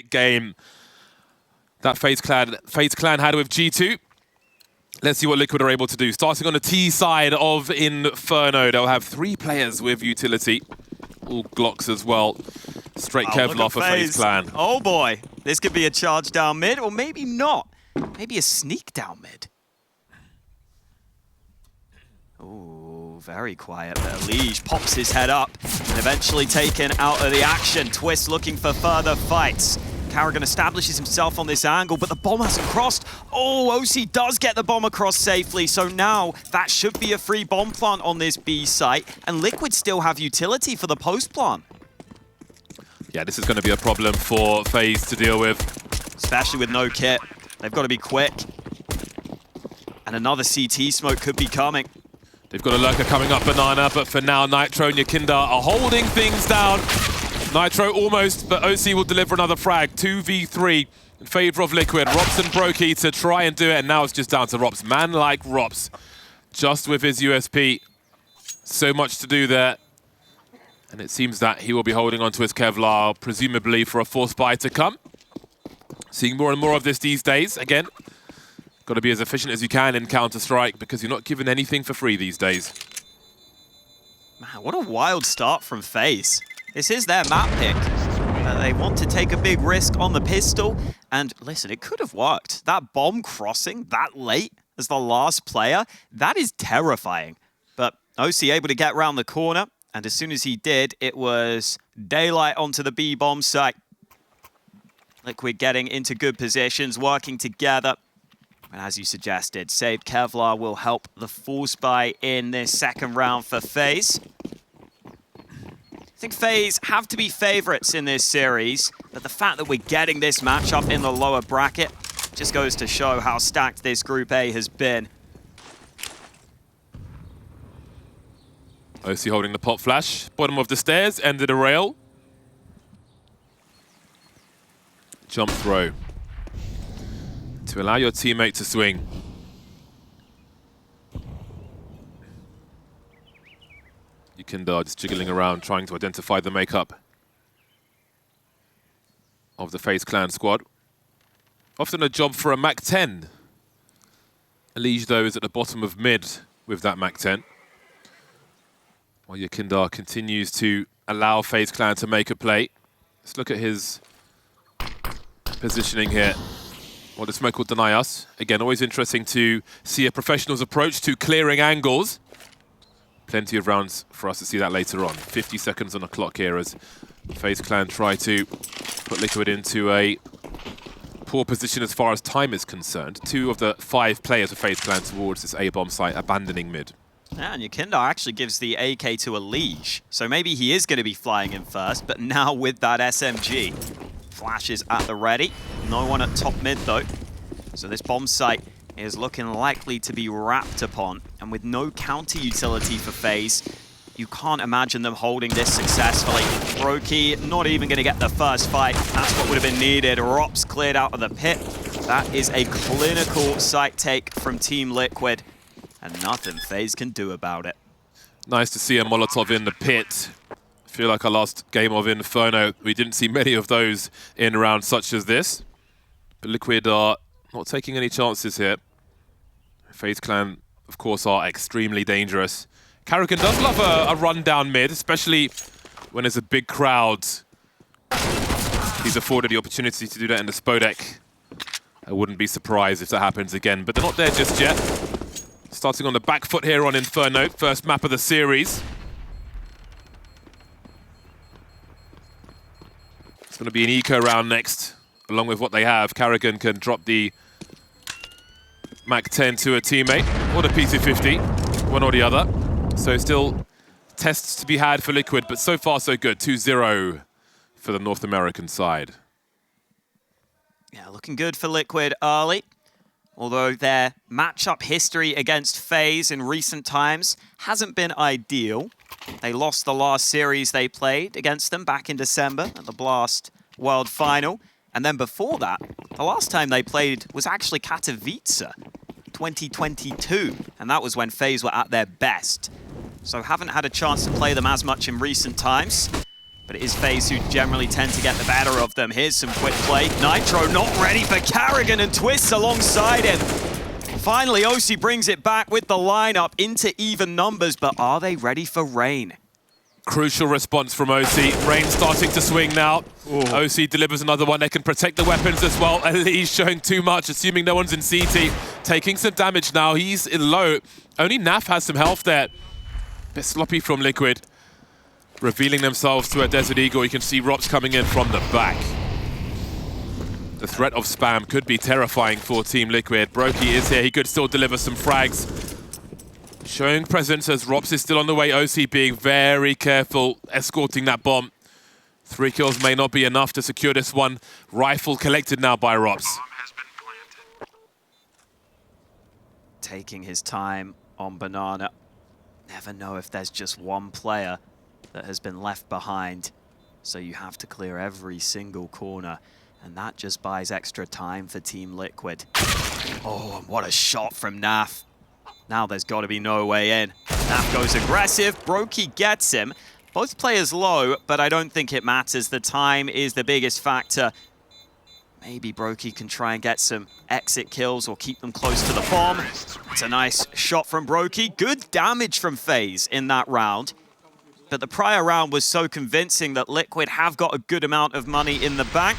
Game that FaZe Clan had with G2. Let's see what Liquid are able to do. Starting on the T side of Inferno, they'll have 3 players with utility. All Glocks as well. Straight Kevlar for FaZe Clan. Oh boy, this could be a charge down mid, or maybe not. Maybe a sneak down mid. Oh, very quiet there. Liege pops his head up and eventually taken out of the action. Twist looking for further fights. karrigan establishes himself on this angle, but the bomb hasn't crossed. Oh, oSee does get the bomb across safely, so now that should be a free bomb plant on this B site, and Liquid still have utility for the post plant. Yeah, this is going to be a problem for FaZe to deal with. Especially with no kit. They've got to be quick. And another CT smoke could be coming. They've got a lurker coming up Banana, but for now, Nitro and Yakinda are holding things down. Nitro almost, but oSee will deliver another frag. 2v3 in favor of Liquid. Rops and broky to try and do it, and now it's just down to Rops. Man like Rops, just with his USP. So much to do there. And it seems that he will be holding onto his Kevlar, presumably for a force buy to come. Seeing more and more of this these days. Again, got to be as efficient as you can in Counter-Strike because you're not given anything for free these days. Man, what a wild start from FaZe. This is their map pick. They want to take a big risk on the pistol. And listen, it could have worked. That bomb crossing that late as the last player, that is terrifying. But oSee able to get around the corner. And as soon as he did, it was daylight onto the B bomb site. Liquid getting into good positions, working together. And as you suggested, saved Kevlar will help the force buy in this second round for FaZe. I think FaZe have to be favorites in this series, but the fact that we're getting this matchup in the lower bracket just goes to show how stacked this Group A has been. oSee holding the pop flash. Bottom of the stairs, end of the rail. Jump throw. To allow your teammate to swing. Yakinda just jiggling around, trying to identify the makeup of the FaZe Clan squad. Often a job for a MAC-10. Liege, though, is at the bottom of mid with that MAC-10. While Yakinda continues to allow FaZe Clan to make a play. Let's look at his positioning here. Well, the smoke will deny us. Again, always interesting to see a professional's approach to clearing angles. Plenty of rounds for us to see that later on. 50 seconds on the clock here as FaZe Clan try to put Liquid into a poor position as far as time is concerned. 2 of the 5 players of FaZe Clan towards this A-bomb site abandoning mid. Yeah, and Yakinda actually gives the AK to a Liege. So maybe he is going to be flying in first, but now with that SMG. Flashes at the ready. No one at top mid though. So this bomb site is looking likely to be wrapped upon. And with no counter utility for FaZe, you can't imagine them holding this successfully. broky not even going to get the first fight. That's what would have been needed. Rops cleared out of the pit. That is a clinical site take from Team Liquid. And nothing FaZe can do about it. Nice to see a Molotov in the pit. I feel like our last game of Inferno, we didn't see many of those in rounds such as this. But Liquid are not taking any chances here. FaZe Clan, of course, are extremely dangerous. karrigan does love a run down mid, especially when there's a big crowd. He's afforded the opportunity to do that in the Spodek. I wouldn't be surprised if that happens again, but they're not there just yet. Starting on the back foot here on Inferno, first map of the series. It's going to be an eco round next, along with what they have. karrigan can drop the MAC-10 to a teammate, or the P250, one or the other. So still tests to be had for Liquid, but so far so good. 2-0 for the North American side. Yeah, looking good for Liquid early. Although their matchup history against FaZe in recent times hasn't been ideal. They lost the last series they played against them back in December at the Blast World Final. And then before that, the last time they played was actually Katowice, 2022. And that was when FaZe were at their best. So haven't had a chance to play them as much in recent times. But it is FaZe who generally tend to get the better of them. Here's some quick play. Nitro not ready for karrigan and twists alongside him. Finally, oSee brings it back with the lineup into even numbers, but are they ready for Rain? Crucial response from oSee. Rain starting to swing now. Ooh. oSee delivers another one. They can protect the weapons as well. He's showing too much, assuming no one's in CT. Taking some damage now. He's in low. Only Naf has some health there. Bit sloppy from Liquid. Revealing themselves to a Desert Eagle. You can see Rops coming in from the back. The threat of spam could be terrifying for Team Liquid. broky is here. He could still deliver some frags. Showing presence as Rops is still on the way. oSee being very careful, escorting that bomb. 3 kills may not be enough to secure this one. Rifle collected now by Rops. Taking his time on Banana. Never know if there's just one player that has been left behind. So you have to clear every single corner. And that just buys extra time for Team Liquid. Oh, and what a shot from Naf. Now there's got to be no way in. Naf goes aggressive. broky gets him. Both players low, but I don't think it matters. The time is the biggest factor. Maybe broky can try and get some exit kills or keep them close to the bomb. It's a nice shot from broky. Good damage from FaZe in that round. But the prior round was so convincing that Liquid have got a good amount of money in the bank.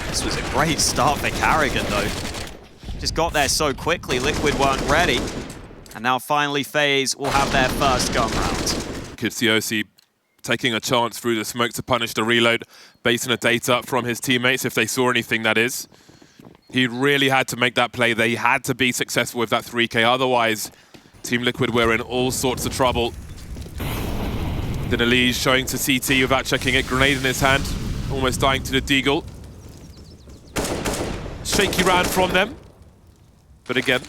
This was a great start for karrigan, though. Just got there so quickly, Liquid weren't ready. And now finally FaZe will have their first gun round. Could see oSee taking a chance through the smoke to punish the reload based on the data from his teammates, if they saw anything, that is. He really had to make that play. They had to be successful with that 3K. Otherwise, Team Liquid were in all sorts of trouble. Denali showing to CT without checking it. Grenade in his hand. Almost dying to the Deagle. Shaky round from them. But again,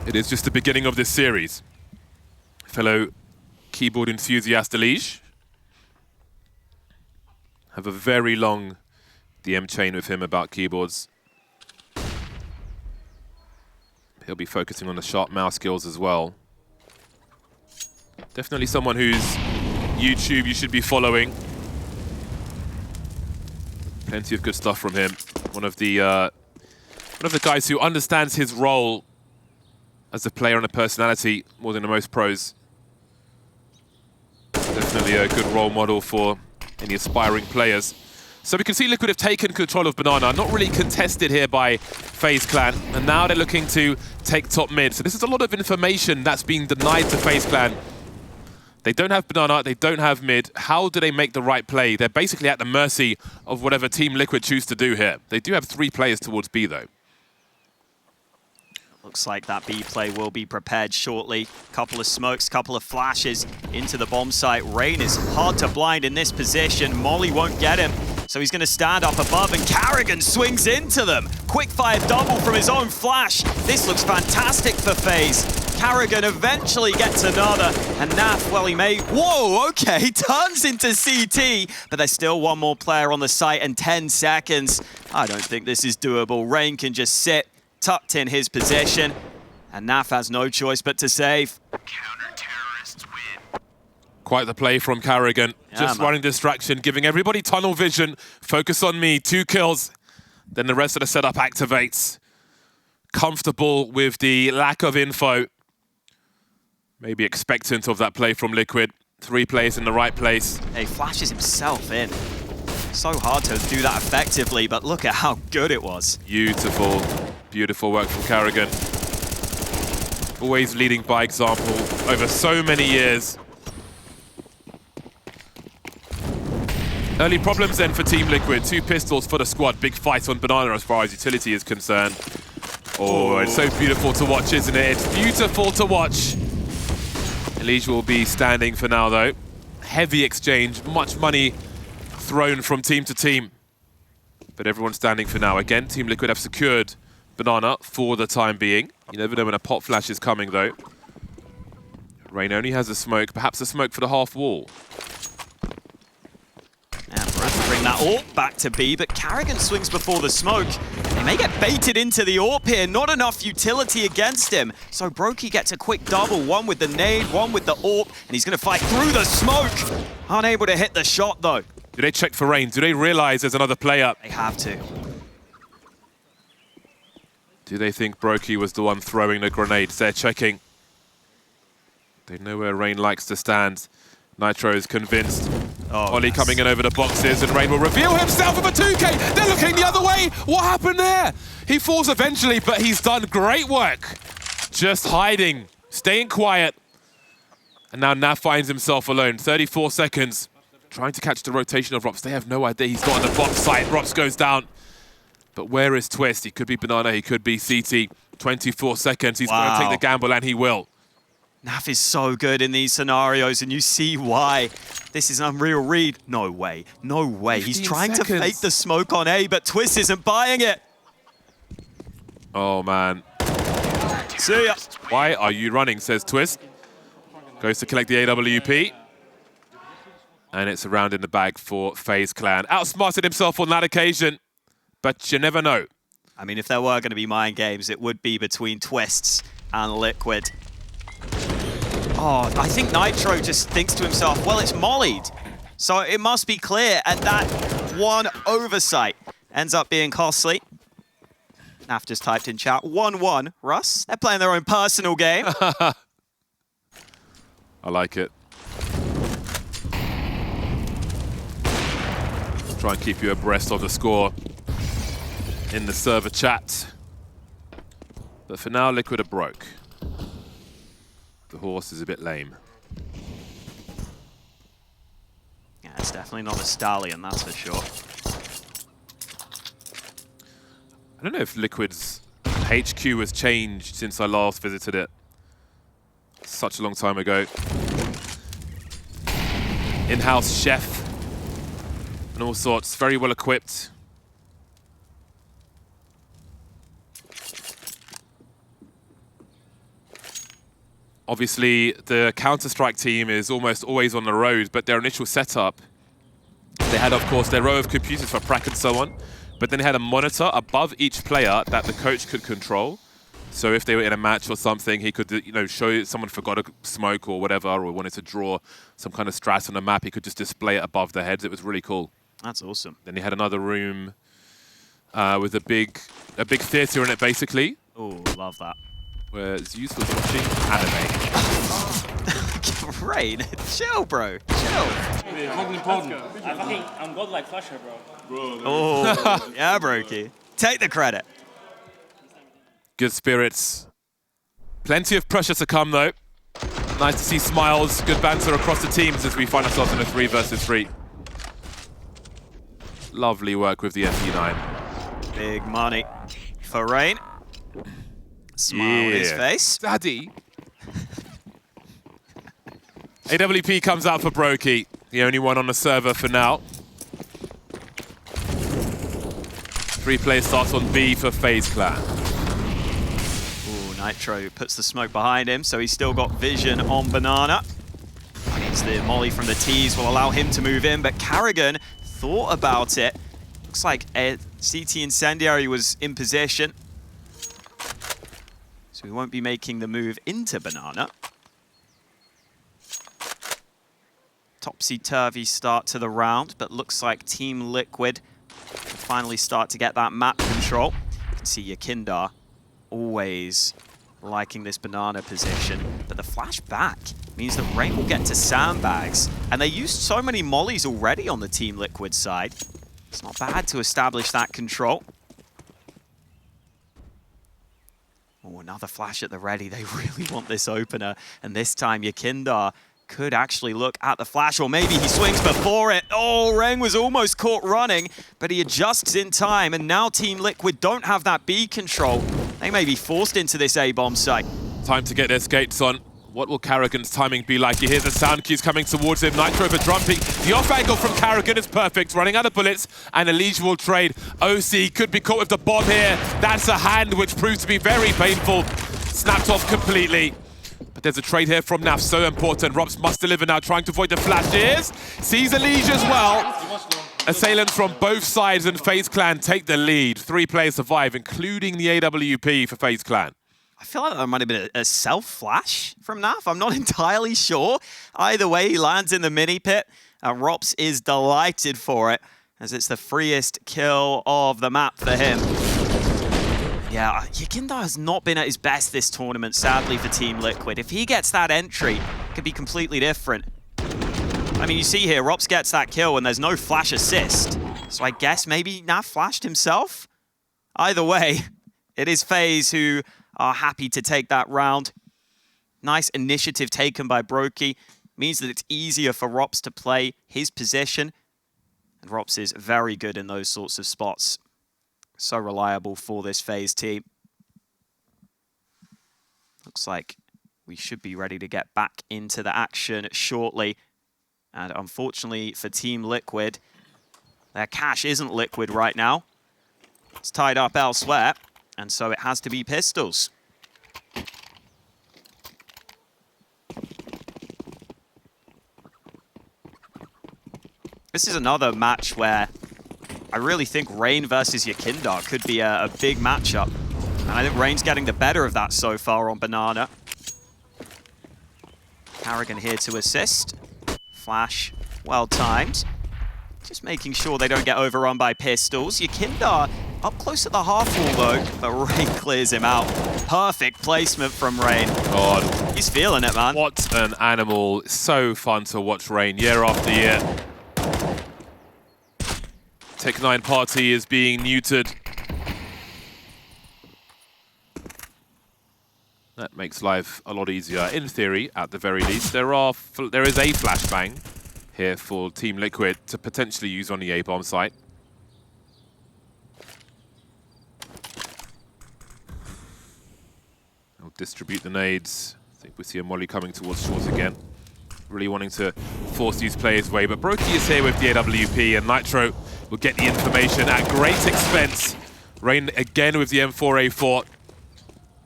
it is just the beginning of this series. Fellow keyboard enthusiast Elige. Have a very long DM chain with him about keyboards. He'll be focusing on the sharp mouse skills as well. Definitely someone whose YouTube you should be following. Plenty of good stuff from him. One of the guys who understands his role as a player and a personality more than the most pros. Definitely a good role model for any aspiring players. So we can see Liquid have taken control of Banana, not really contested here by FaZe Clan, and now they're looking to take top mid. So this is a lot of information that's being denied to FaZe Clan. They don't have Banana, they don't have mid. How do they make the right play? They're basically at the mercy of whatever Team Liquid choose to do here. They do have 3 players towards B though. Looks like that B play will be prepared shortly. Couple of smokes, couple of flashes into the bomb site. Rain is hard to blind in this position. Molly won't get him, so he's going to stand up above, and karrigan swings into them. Quick fire double from his own flash. This looks fantastic for FaZe. karrigan eventually gets another, and Naf, well, he may... Whoa, okay, turns into CT, but there's still one more player on the site and 10 seconds. I don't think this is doable. Rain can just sit tucked in his position, and Naf has no choice but to save. Counter-terrorists win. Quite the play from karrigan. Just running distraction, giving everybody tunnel vision. Focus on me, 2 kills. Then the rest of the setup activates. Comfortable with the lack of info. Maybe expectant of that play from Liquid. 3 players in the right place. He flashes himself in. So hard to do that effectively, but look at how good it was. Beautiful, beautiful work from karrigan. Always leading by example over so many years. Early problems then for Team Liquid. 2 pistols for the squad. Big fight on Banana as far as utility is concerned. Oh, it's so beautiful to watch, isn't it? It's beautiful to watch. Elige will be standing for now, though. Heavy exchange, much money thrown from team to team. But everyone's standing for now. Again, Team Liquid have secured Banana for the time being. You never know when a pop flash is coming, though. Rain only has a smoke, perhaps a smoke for the half wall. And Broky bring that that AWP back to B, but karrigan swings before the smoke. They may get baited into the AWP here, not enough utility against him. So broky gets a quick double, one with the nade, one with the AWP, and he's gonna fight through the smoke. Unable to hit the shot though. Do they check for rain? Do they realize there's another player? They have to. Do they think broky was the one throwing the grenades? They're checking. They know where Rain likes to stand. Nitro is convinced. Ollie coming in over the boxes, and Rain will reveal himself with a 2K. They're looking the other way. What happened there? He falls eventually, but he's done great work. Just hiding, staying quiet. And now Nav finds himself alone. 34 seconds. Trying to catch the rotation of Rops. They have no idea he's not on the box site. Rops goes down. But where is Twist? He could be Banana, he could be CT. 24 seconds. He's going to take the gamble, and he will. Nav is so good in these scenarios, and you see why. This is an unreal read. No way. No way. He's trying to fake the smoke on A, but Twist isn't buying it. Oh, man. See ya. Why are you running, says Twist. Goes to collect the AWP. And it's a round in the bag for FaZe Clan. Outsmarted himself on that occasion, but you never know. I mean, if there were going to be mind games, it would be between Twists and Liquid. Oh, I think Nitro just thinks to himself, well, it's mollied, so it must be clear, and that one oversight ends up being costly. Naf just typed in chat, 1-1. Russ, they're playing their own personal game. I like it. Try and keep you abreast of the score in the server chat. But for now, Liquid are broke. The horse is a bit lame. Yeah, it's definitely not a stallion, that's for sure. I don't know if Liquid's HQ has changed since I last visited it. Such a long time ago. In-house chef and all sorts, very well equipped. Obviously, the Counter-Strike team is almost always on the road, but their initial setup, they had, of course, their row of computers for prac and so on, but then they had a monitor above each player that the coach could control. So if they were in a match or something, he could, you know, show you someone forgot a smoke or whatever, or wanted to draw some kind of strat on a map, he could just display it above their heads. It was really cool. That's awesome. Then he had another room with a big theater in it, basically. Oh, love that. Where Zeus was watching anime. Great. Chill, bro. Chill. I'm god like Flasher, bro. Oh, yeah, broky. Take the credit. Good spirits. Plenty of pressure to come, though. Nice to see smiles, good banter across the teams as we find ourselves in a 3 versus 3. Lovely work with the MP9. Big money for Rain. Smile on his face. Daddy. AWP comes out for broky, the only one on the server for now. 3 players start on B for FaZe Clan. Ooh, Nitro puts the smoke behind him, so he's still got vision on Banana. It's the molly from the T's will allow him to move in, but karrigan thought about it. Looks like a CT Incendiary was in position. So we won't be making the move into Banana. Topsy-turvy start to the round, but looks like Team Liquid will finally start to get that map control. You can see Yakindar always liking this Banana position, but the flash back means that Rain will get to sandbags, and they used so many mollies already on the Team Liquid side. It's not bad to establish that control. Oh, another flash at the ready. They really want this opener, and this time Yakindar could actually look at the flash, or maybe he swings before it. Oh, Reng was almost caught running, but he adjusts in time, and now Team Liquid don't have that B control. They may be forced into this A-bomb site. Time to get their skates on. What will karrigan's timing be like? You hear the sound cues coming towards him. Nitro over drumping. The off angle from karrigan is perfect. Running out of bullets, and Elige will trade. oSee could be caught with the bomb here. That's a hand which proves to be very painful. Snapped off completely. But there's a trade here from Naf, so important. Robs must deliver now, trying to avoid the flashes. Sees Elige as well. Assailants from both sides and FaZe Clan take the lead. 3 players survive, including the AWP for FaZe Clan. I feel like that might have been a self-flash from Naf. I'm not entirely sure. Either way, he lands in the mini pit, and Rops is delighted for it, as it's the freest kill of the map for him. Yeah, Yakinda has not been at his best this tournament, sadly, for Team Liquid. If he gets that entry, it could be completely different. I mean, you see here, Rops gets that kill and there's no flash assist. So I guess maybe Naf flashed himself? Either way, it is FaZe who are happy to take that round. Nice initiative taken by broky. Means that it's easier for Rops to play his position. And Rops is very good in those sorts of spots. So reliable for this FaZe team. Looks like we should be ready to get back into the action shortly. And unfortunately for Team Liquid, their cash isn't liquid right now. It's tied up elsewhere, and so it has to be pistols. This is another match where I really think Rain versus Yakinda could be a big matchup. And I think Rain's getting the better of that so far on Banana. karrigan here to assist. Flash, well timed. Just making sure they don't get overrun by pistols. Yakinda up close at the half wall though, but Rain clears him out. Perfect placement from Rain. God. He's feeling it, man. What an animal. So fun to watch Rain year after year. Tech9 party is being neutered. That makes life a lot easier, in theory, at the very least. There is a flashbang here for Team Liquid to potentially use on the A-bomb site. They'll distribute the nades. I think we see a molly coming towards short again. Really wanting to force these players away, but broky is here with the AWP, and Nitro will get the information at great expense. Rain again with the M4A4.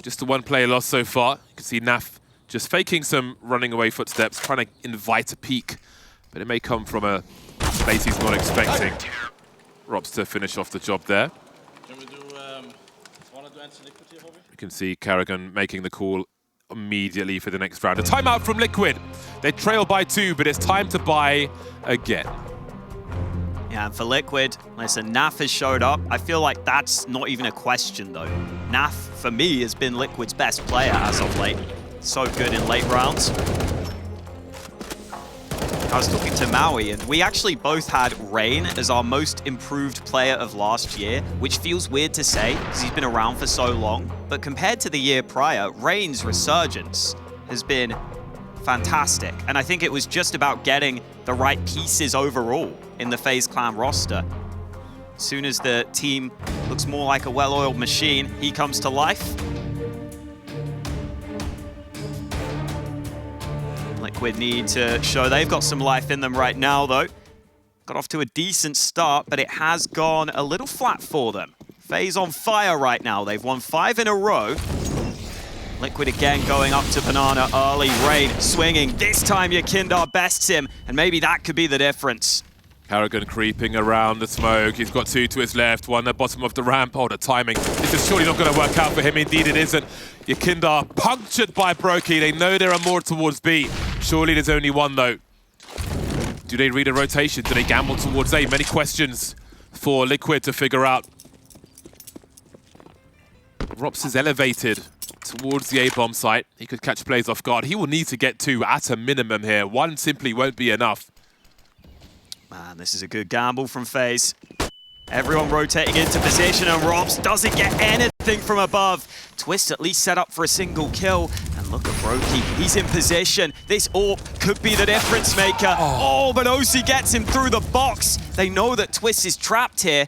Just the 1 player lost so far. You can see Naf just faking some running away footsteps, trying to invite a peek, but it may come from a place he's not expecting. Rops to finish off the job there. Can we do anti-liquid here, Hobby? You can see karrigan making the call immediately for the next round. A timeout from Liquid. They trail by 2, but it's time to buy again. Yeah, and for Liquid, listen, Naf has showed up. I feel like that's not even a question, though. Naf, for me, has been Liquid's best player as of late. So good in late rounds. I was talking to Maui, and we actually both had Rain as our most improved player of last year, which feels weird to say, because he's been around for so long. But compared to the year prior, Rain's resurgence has been fantastic. And I think it was just about getting the right pieces overall in the FaZe Clan roster. As soon as the team looks more like a well-oiled machine, he comes to life. Liquid need to show they've got some life in them right now, though. Got off to a decent start, but it has gone a little flat for them. FaZe on fire right now. They've won 5 in a row. Liquid again going up to Banana early. Rain swinging. This time Yakinda bests him, and maybe that could be the difference. karrigan creeping around the smoke. He's got 2 to his left, 1 at the bottom of the ramp. Oh, the timing. This is surely not going to work out for him. Indeed, it isn't. Yakinda punctured by broky. They know there are more towards B. Surely there's only 1, though. Do they read a rotation? Do they gamble towards A? Many questions for Liquid to figure out. Rops is elevated towards the A-bomb site. He could catch players off guard. He will need to get 2 at a minimum here. 1 simply won't be enough. Man, this is a good gamble from FaZe. Everyone rotating into position, and Rops doesn't get anything from above. Twist at least set up for a single kill. And look at broky. He's in position. This AWP could be the difference maker. Oh, but oSee gets him through the box. They know that Twist is trapped here.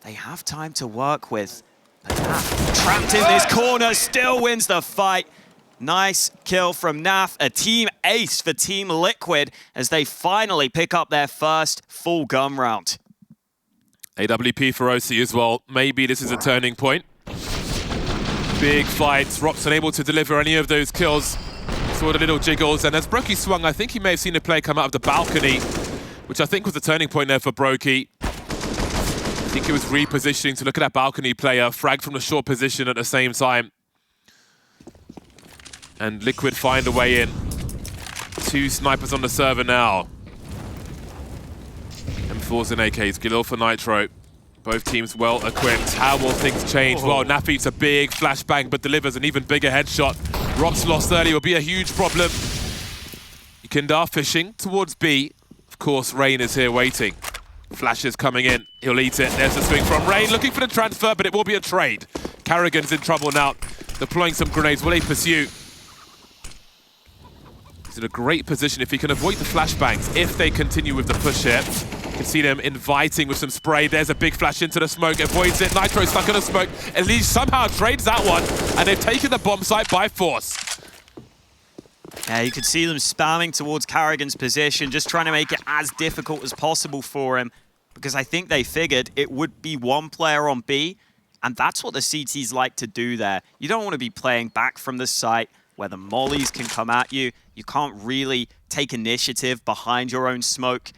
They have time to work with. But Naf, trapped in this corner, still wins the fight. Nice kill from Naf, a team ace for Team Liquid as they finally pick up their first full gun round. AWP for oSee as well. Maybe this is a turning point. Big fights. Rops unable to deliver any of those kills. Saw the little jiggles, and as broky swung, I think he may have seen a play come out of the balcony, which I think was the turning point there for broky. think it was repositioning to look at that balcony player, frag from the short position at the same time. And Liquid find a way in. 2 snipers on the server now. M4s and AKs, Galil for Nitro. Both teams well equipped. How will things change? Oh. Well, Naf eats a big flashbang, but delivers an even bigger headshot. Rob's lost early will be a huge problem. Yakindar fishing towards B. Of course, Rain is here waiting. Flashes coming in. He'll eat it. There's a swing from Rain, looking for the transfer, but it will be a trade. karrigan's in trouble now, deploying some grenades. Will he pursue? He's in a great position if he can avoid the flashbangs. If they continue with the push here, you can see them inviting with some spray. There's a big flash into the smoke, avoids it. Nitro stuck in the smoke. Elise somehow trades that one, and they've taken the bomb site by force. Yeah, you could see them spamming towards karrigan's position, just trying to make it as difficult as possible for him, because I think they figured it would be one player on B, and that's what the CTs like to do there. You don't want to be playing back from the site where the mollies can come at you. You can't really take initiative behind your own smoke.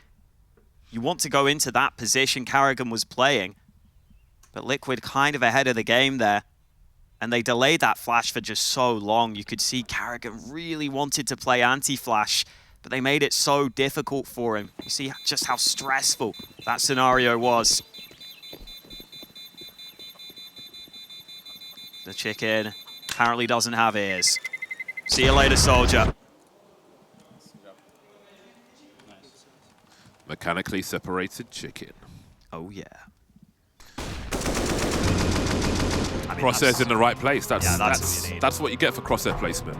You want to go into that position karrigan was playing, but Liquid kind of ahead of the game there. And they delayed that flash for just so long. You could see karrigan really wanted to play anti-flash, but they made it so difficult for him. You see just how stressful that scenario was. The chicken apparently doesn't have ears. See you later, soldier. Mechanically separated chicken. Oh, yeah. Crosshairs in the right place. That's what you need. That's what you get for crosshair placement.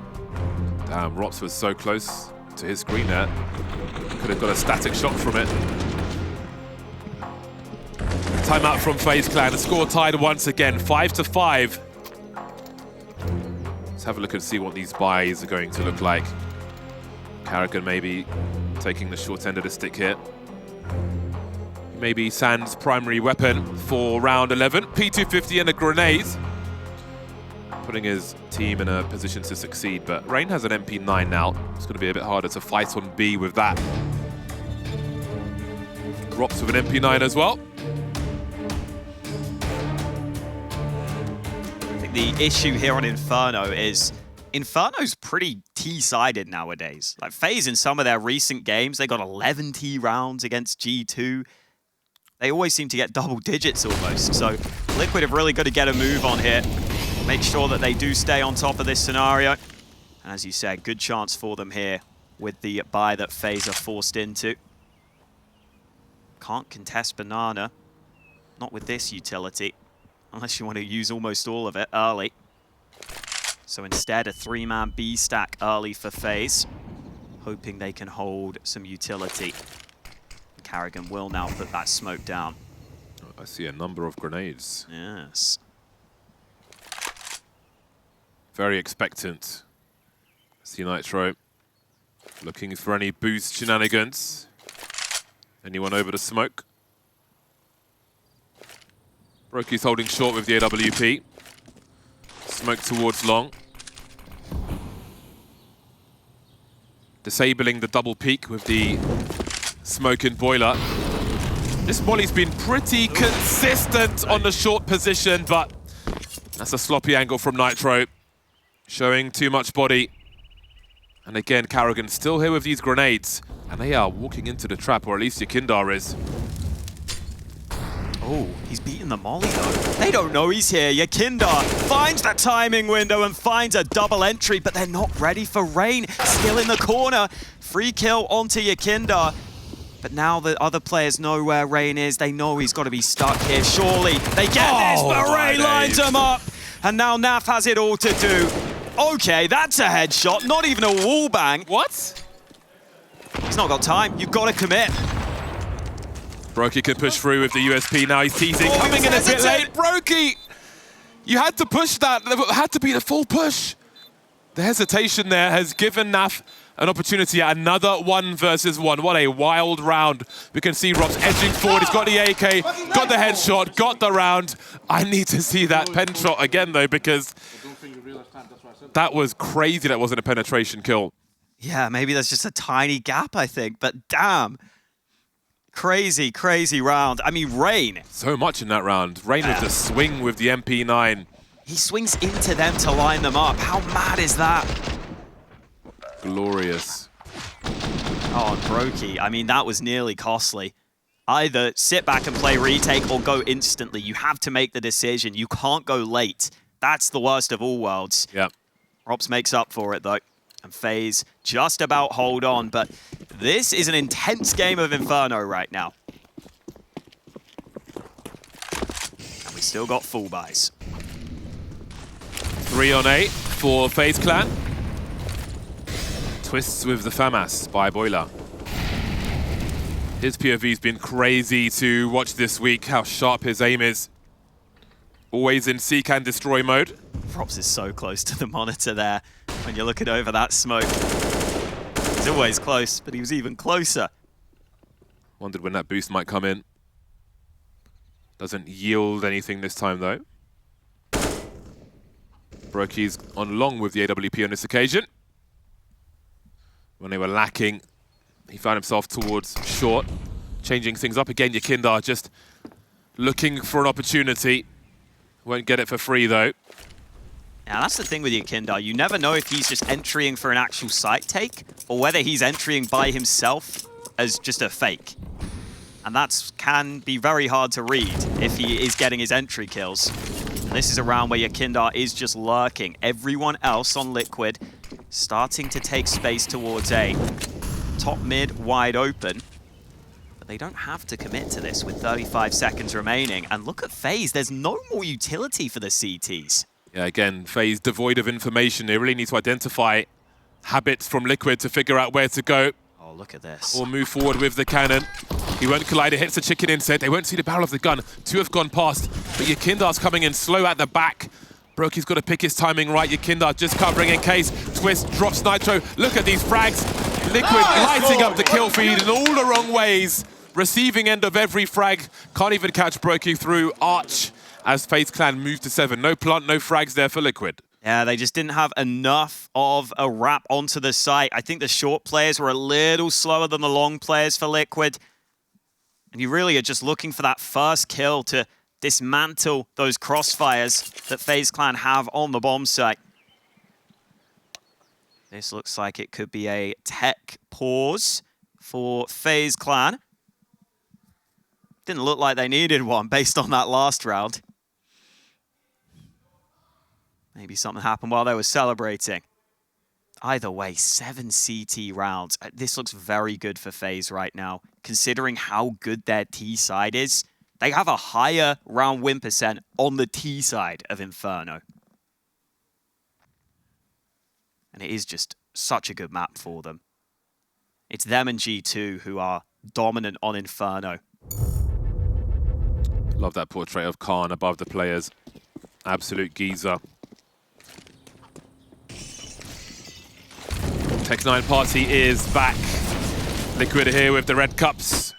Damn, Rops was so close to his screen there. Could have got a static shot from it. Timeout from FaZe Clan. The score tied once again, 5-5. Let's have a look and see what these buys are going to look like. karrigan maybe taking the short end of the stick here. Maybe Sand's primary weapon for round 11. P250 and a grenade, putting his team in a position to succeed. But Rain has an MP9 now. It's going to be a bit harder to fight on B with that. Rops with an MP9 as well. I think the issue here on Inferno is Inferno's pretty T-sided nowadays. Like FaZe in some of their recent games, they got 11 T rounds against G2. They always seem to get double digits almost. So Liquid have really got to get a move on here. Make sure that they do stay on top of this scenario. And as you said, good chance for them here with the buy that FaZe are forced into. Can't contest banana. Not with this utility. Unless you want to use almost all of it early. So instead, a 3-man B stack early for FaZe. Hoping they can hold some utility. karrigan will now put that smoke down. I see a number of grenades. Yes. Very expectant. See Nitro looking for any boost shenanigans. Anyone over the smoke? broky's holding short with the AWP. Smoke towards long. Disabling the double peek with the smoke and boiler. This molly's been pretty consistent on the short position, but that's a sloppy angle from Nitro. Showing too much body. And again, karrigan still here with these grenades. And they are walking into the trap, or at least Yakindar is. Oh, he's beaten the molly though. They don't know he's here. Yakindar finds the timing window and finds a double entry, but they're not ready for Rain. Still in the corner. Free kill onto Yakindar. But now the other players know where Rain is. They know he's got to be stuck here. Surely they get this, but Rain lines him up. And now Naf has it all to do. Okay, that's a headshot, not even a wall bang. What? He's not got time. You've got to commit. broky can push through with the USP now. He's teasing, coming in a bit late. broky! You had to push that. It had to be the full push. The hesitation there has given Naf an opportunity at another 1 versus 1. What a wild round. We can see Robs edging forward. He's got the AK, got the headshot, got the round. I need to see that pen shot again, though, because that was crazy that wasn't a penetration kill. Yeah, maybe there's just a tiny gap, I think, but damn. Crazy, crazy round. I mean, Rain, So much in that round. Rain with the swing with the MP9. he swings into them to line them up. How mad is that? Glorious. Oh, and broky, I mean, that was nearly costly. Either sit back and play retake or go instantly. You have to make the decision. You can't go late. That's the worst of all worlds. Yeah. ropz makes up for it, though. And FaZe just about hold on, but this is an intense game of Inferno right now. And we still got full buys. 3 on 8 for FaZe Clan. Twists with the FAMAS by Boiler. His POV's been crazy to watch this week, how sharp his aim is. Always in seek and destroy mode. ropz is so close to the monitor there when you're looking over that smoke. He's always close, but he was even closer. Wondered when that boost might come in. Doesn't yield anything this time, though. broky's on long with the AWP on this occasion. When they were lacking, he found himself towards short, changing things up again. Yakindar just looking for an opportunity. Won't get it for free, though. Now, that's the thing with Yakindar. You never know if he's just entering for an actual site take or whether he's entering by himself as just a fake. And that can be very hard to read if he is getting his entry kills. This is a round where Yakindar is just lurking. Everyone else on Liquid starting to take space towards A. Top mid wide open. But they don't have to commit to this with 35 seconds remaining. And look at FaZe, there's no more utility for the CTs. Yeah, again, FaZe devoid of information. They really need to identify habits from Liquid to figure out where to go. Oh, look at this. Or move forward with the cannon. He won't collide, it hits the chicken instead. They won't see the barrel of the gun. 2 have gone past, but Yakindar's coming in slow at the back. broky's got to pick his timing right. Yakindar just covering in case. Twist, drops Nitro. Look at these frags. Liquid lighting up the kill feed in all the wrong ways. Receiving end of every frag. Can't even catch broky through Arch as FaZe Clan move to 7. No plant, no frags there for Liquid. Yeah, they just didn't have enough of a wrap onto the site. I think the short players were a little slower than the long players for Liquid. And you really are just looking for that first kill to dismantle those crossfires that FaZe Clan have on the bomb site. This looks like it could be a tech pause for FaZe Clan. Didn't look like they needed one based on that last round. Maybe something happened while they were celebrating. Either way, 7 CT rounds. This looks very good for FaZe right now, considering how good their T side is. They have a higher round win percent on the T side of Inferno. And it is just such a good map for them. It's them and G2 who are dominant on Inferno. Love that portrait of Khan above the players. Absolute geezer. Tech9 party is back. Liquid here with the red cups.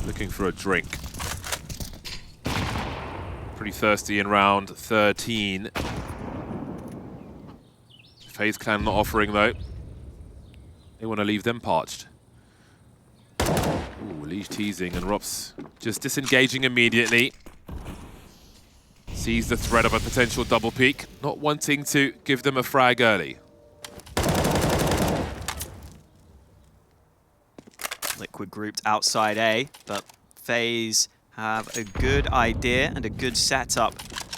Looking for a drink. Pretty thirsty in round 13. FaZe Clan not offering though. They want to leave them parched. Ooh, Leash teasing and ropz just disengaging immediately. Sees the threat of a potential double peek, not wanting to give them a frag early. Liquid grouped outside A, but FaZe have a good idea and a good setup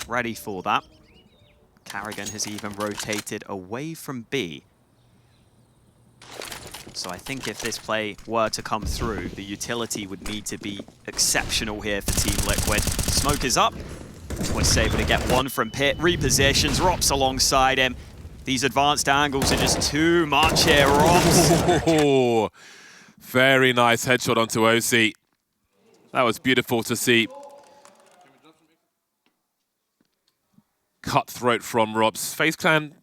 ready for that. karrigan has even rotated away from B. So I think if this play were to come through, the utility would need to be exceptional here for Team Liquid. Smoke is up. Twist able to get one from Pit. Repositions, ropz alongside him. These advanced angles are just too much here, ropz. Oh, very nice headshot onto oSee. That was beautiful to see. Cutthroat from ropz. FaZe Clan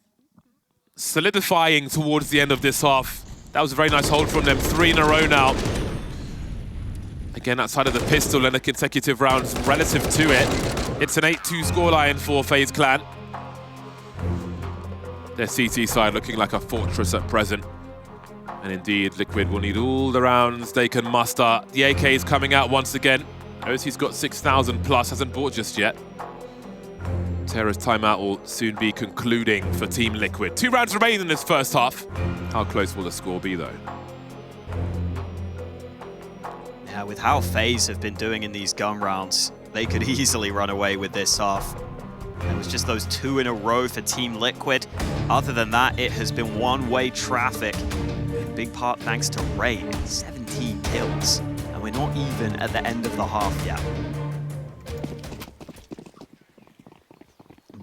solidifying towards the end of this half. That was a very nice hold from them. 3 in a row now. Again, outside of the pistol and the consecutive rounds relative to it. It's an 8-2 scoreline for FaZe Clan. Their CT side looking like a fortress at present. And indeed, Liquid will need all the rounds they can muster. The AK is coming out once again. oSee's got 6,000 plus, hasn't bought just yet. Terra's timeout will soon be concluding for Team Liquid. 2 rounds remain in this first half. How close will the score be, though? Yeah, with how FaZe have been doing in these gun rounds, they could easily run away with this half. It was just those 2 in a row for Team Liquid. Other than that, it has been one-way traffic. In big part thanks to Rain, 17 kills. And we're not even at the end of the half yet.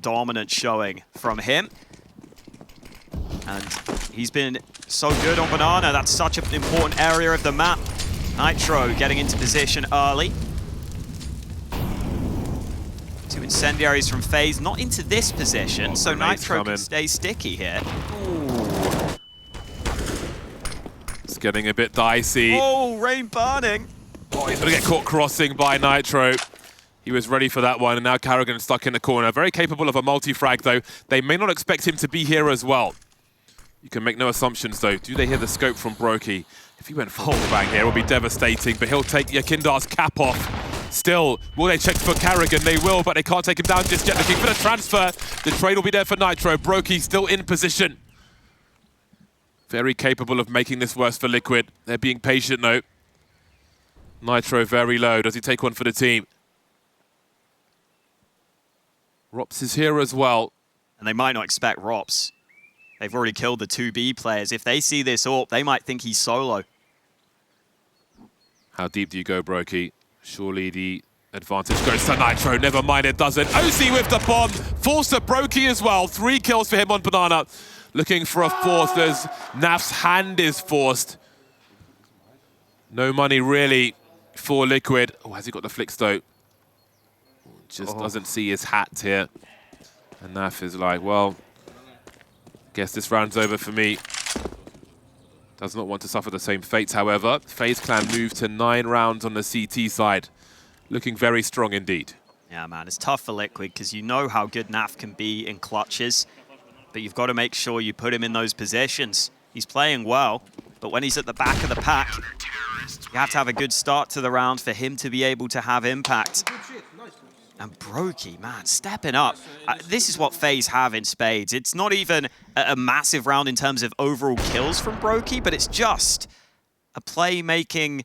Dominant showing from him. And he's been so good on Banana. That's such an important area of the map. Nitro getting into position early. 2 incendiaries from FaZe, not into this position, so Nitro can stay sticky here. Ooh. It's getting a bit dicey. Oh, Rain burning. Oh, he's going to get caught crossing by Nitro. He was ready for that one, and now karrigan stuck in the corner. Very capable of a multi-frag, though. They may not expect him to be here as well. You can make no assumptions, though. Do they hear the scope from broky? If he went full bang here, it would be devastating, but he'll take Yakindar's cap off. Still, will they check for karrigan? They will, but they can't take him down just yet. Looking for the transfer. The trade will be there for Nitro. broky still in position. Very capable of making this worse for Liquid. They're being patient, though. Nitro very low. Does he take one for the team? ropz is here as well. And they might not expect ropz. They've already killed the 2B players. If they see this AWP, they might think he's solo. How deep do you go, broky? Surely the advantage goes to Nitro. Never mind, it doesn't. oSee with the bomb. Forced to broky as well. 3 kills for him on Banana. Looking for a 4th as Naf's hand is forced. No money really for Liquid. Oh, has he got the flick stoke? Just doesn't see his hat here. And Naf is like, well, guess this round's over for me. Does not want to suffer the same fate, however. FaZe Clan moved to 9 rounds on the CT side. Looking very strong indeed. Yeah, man, it's tough for Liquid because you know how good Naf can be in clutches, but you've got to make sure you put him in those positions. He's playing well, but when he's at the back of the pack, you have to have a good start to the round for him to be able to have impact. And broky, man, stepping up. This is what FaZe have in spades. It's not even a massive round in terms of overall kills from broky, but it's just a playmaking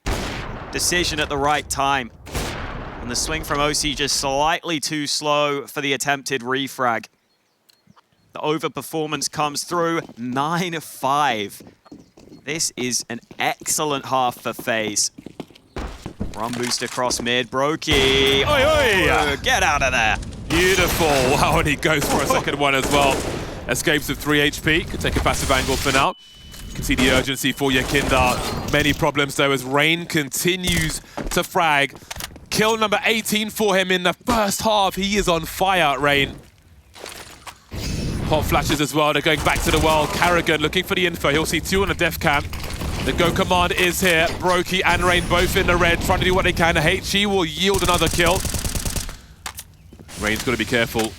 decision at the right time. And the swing from oSee just slightly too slow for the attempted refrag. The overperformance comes through, 9-5. This is an excellent half for FaZe. Run boost across mid, broky. Oi, oi. Oh, get out of there. Beautiful. Wow, and he goes for a second one as well. Escapes with 3 HP. Could take a passive angle for now. You can see the urgency for Yakindar. Many problems though as Rain continues to frag. Kill number 18 for him in the first half. He is on fire, Rain. Hot flashes as well. They're going back to the well. karrigan looking for the info. He'll see 2 on the def cam. The go command is here. broky and Rain both in the red, trying to do what they can. HG will yield another kill. Rain's got to be careful.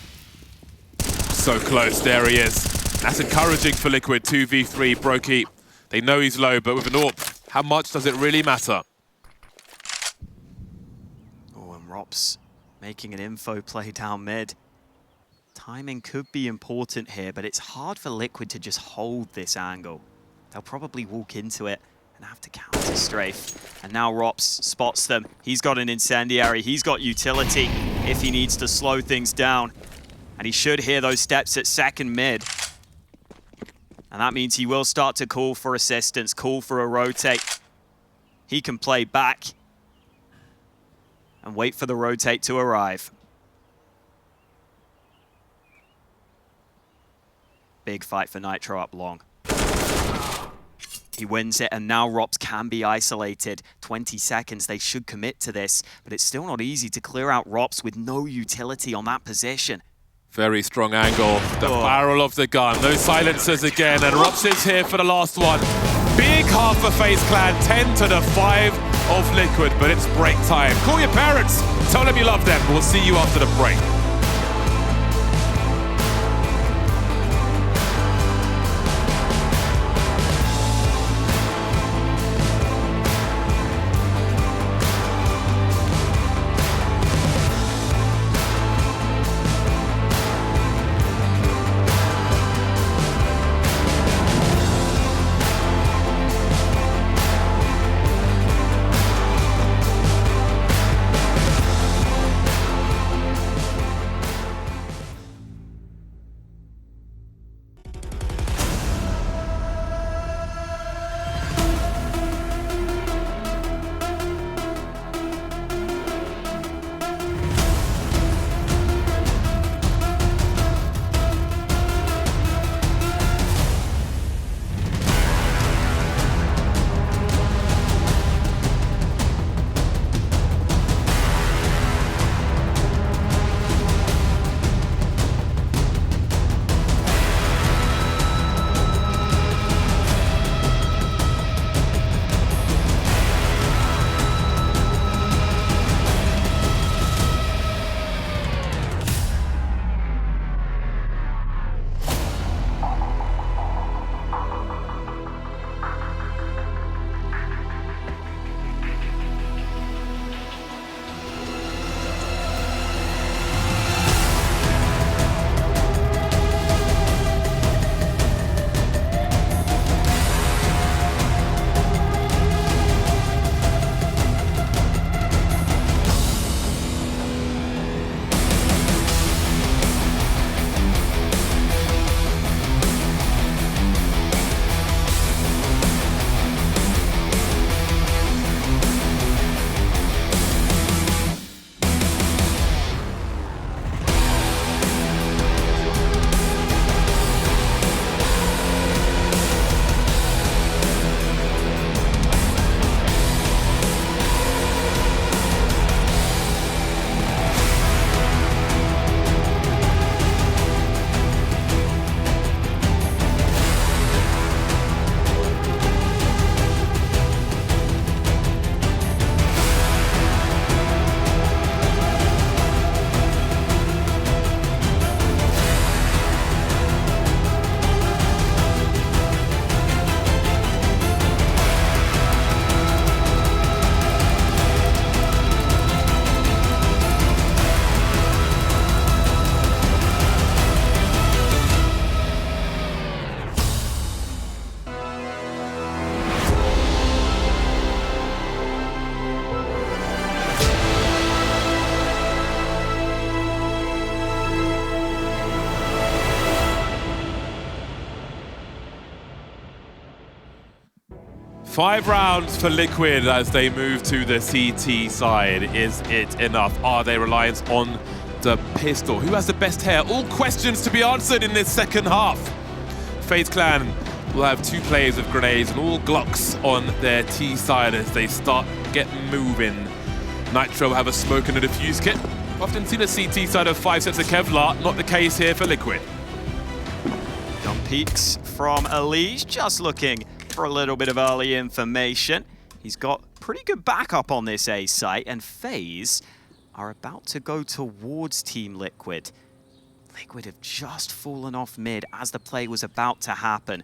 So close. There he is. That's encouraging for Liquid. 2v3. broky. They know he's low, but with an AWP, how much does it really matter? Oh, and ropz making an info play down mid. Timing could be important here, but it's hard for Liquid to just hold this angle. They'll probably walk into it and have to counter strafe. And now ropz spots them. He's got an incendiary. He's got utility if he needs to slow things down. And he should hear those steps at second mid. And that means he will start to call for assistance, call for a rotate. He can play back and wait for the rotate to arrive. Big fight for Nitro up long. He wins it, and now ropz can be isolated. 20 seconds, they should commit to this, but it's still not easy to clear out ropz with no utility on that position. Very strong angle. The barrel of the gun. No silencers again, and ropz is here for the last one. Big half for FaZe Clan, 10-5 of Liquid, but it's break time. Call your parents, tell them you love them. We'll see you after the break. 5 rounds for Liquid as they move to the CT side. Is it enough? Are they reliant on the pistol? Who has the best hair? All questions to be answered in this second half. FaZe Clan will have 2 players with grenades and all Glocks on their T side as they start getting moving. Nitro will have a smoke and a defuse kit. Often seen a CT side of 5 sets of Kevlar. Not the case here for Liquid. Jump peeks from Elise, just looking for a little bit of early information. He's got pretty good backup on this A site, and FaZe are about to go towards Team Liquid. Liquid have just fallen off mid as the play was about to happen.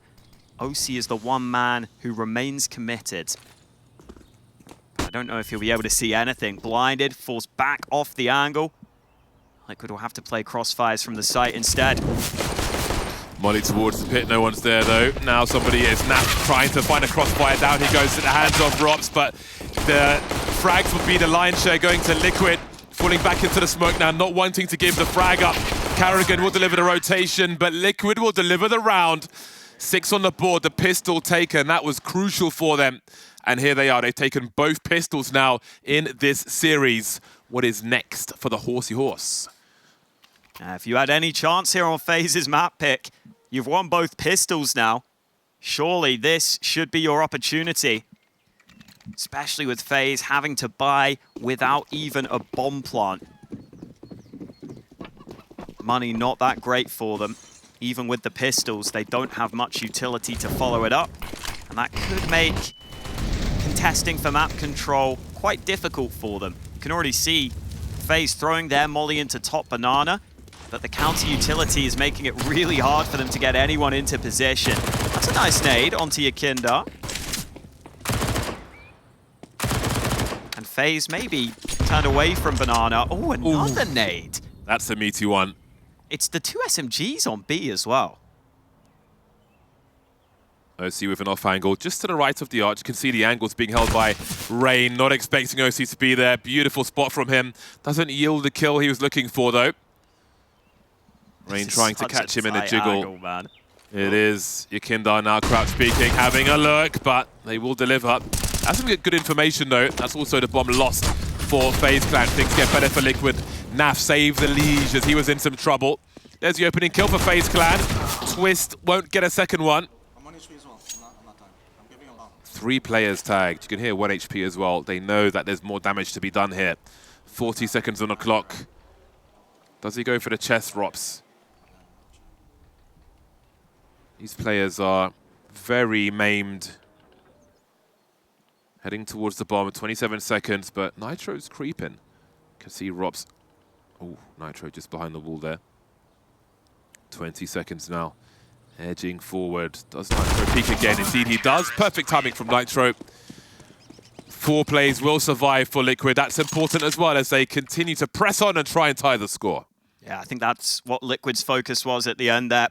oSee is the one man who remains committed. I don't know if he'll be able to see anything. Blinded, falls back off the angle. Liquid will have to play crossfires from the site instead. Molly towards the pit, no one's there though. Now somebody is Naf trying to find a crossfire. Down he goes to the hands of Rops, but the frags will be the lion's share going to Liquid. Falling back into the smoke now, not wanting to give the frag up. karrigan will deliver the rotation, but Liquid will deliver the round. 6 on the board, the pistol taken, that was crucial for them. And here they are, they've taken both pistols now in this series. What is next for the Horsey Horse? If you had any chance here on FaZe's map pick, you've won both pistols now. Surely this should be your opportunity. Especially with FaZe having to buy without even a bomb plant. Money not that great for them. Even with the pistols, they don't have much utility to follow it up. And that could make contesting for map control quite difficult for them. You can already see FaZe throwing their molly into top banana, but the counter utility is making it really hard for them to get anyone into position. That's a nice nade onto Yakinda. And FaZe maybe turned away from banana. Oh, another nade. That's a meaty one. It's the 2 SMGs on B as well. oSee with an off angle just to the right of the arch. You can see the angles being held by Rain. Not expecting oSee to be there. Beautiful spot from him. Doesn't yield the kill he was looking for though. Rain trying to catch him in a jiggle. Angle, man. It is Yakinda now crouch speaking, having a look, but they will deliver. That's some good information though. That's also the bomb lost for FaZe Clan. Things get better for Liquid. Naf saved the liege as he was in some trouble. There's the opening kill for FaZe Clan. Twist won't get a second one. 3 players tagged. You can hear 1 HP as well. They know that there's more damage to be done here. 40 seconds on the clock. Does he go for the chest, Rops? These players are very maimed. Heading towards the bomb, 27 seconds, but Nitro's creeping. Can see Rops. Oh, Nitro just behind the wall there. 20 seconds now. Edging forward. Does Nitro peek again? Indeed he does. Perfect timing from Nitro. 4 plays will survive for Liquid. That's important as well as they continue to press on and try and tie the score. Yeah, I think that's what Liquid's focus was at the end there.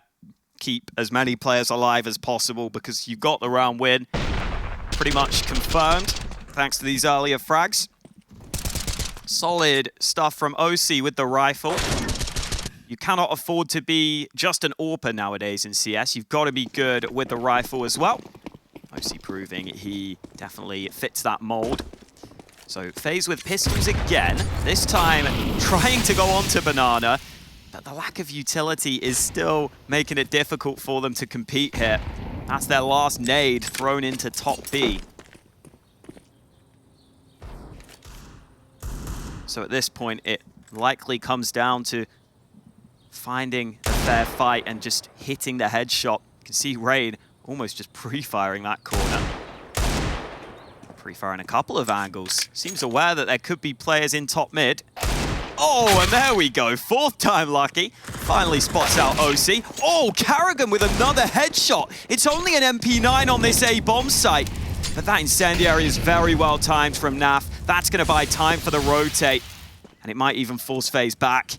Keep as many players alive as possible because you got the round win. Pretty much confirmed, thanks to these earlier frags. Solid stuff from oSee with the rifle. You cannot afford to be just an AWPer nowadays in CS. You've got to be good with the rifle as well. oSee proving he definitely fits that mold. So FaZe with pistols again, this time trying to go on to banana, but the lack of utility is still making it difficult for them to compete here. That's their last nade thrown into top B. So at this point, it likely comes down to finding a fair fight and just hitting the headshot. You can see Rain almost just pre-firing that corner. Pre-firing a couple of angles. Seems aware that there could be players in top mid. Oh, and there we go. 4th time lucky. Finally spots out oSee. Oh, karrigan with another headshot. It's only an MP9 on this A bomb site. But that incendiary is very well timed from Naf. That's going to buy time for the rotate. And it might even force FaZe back.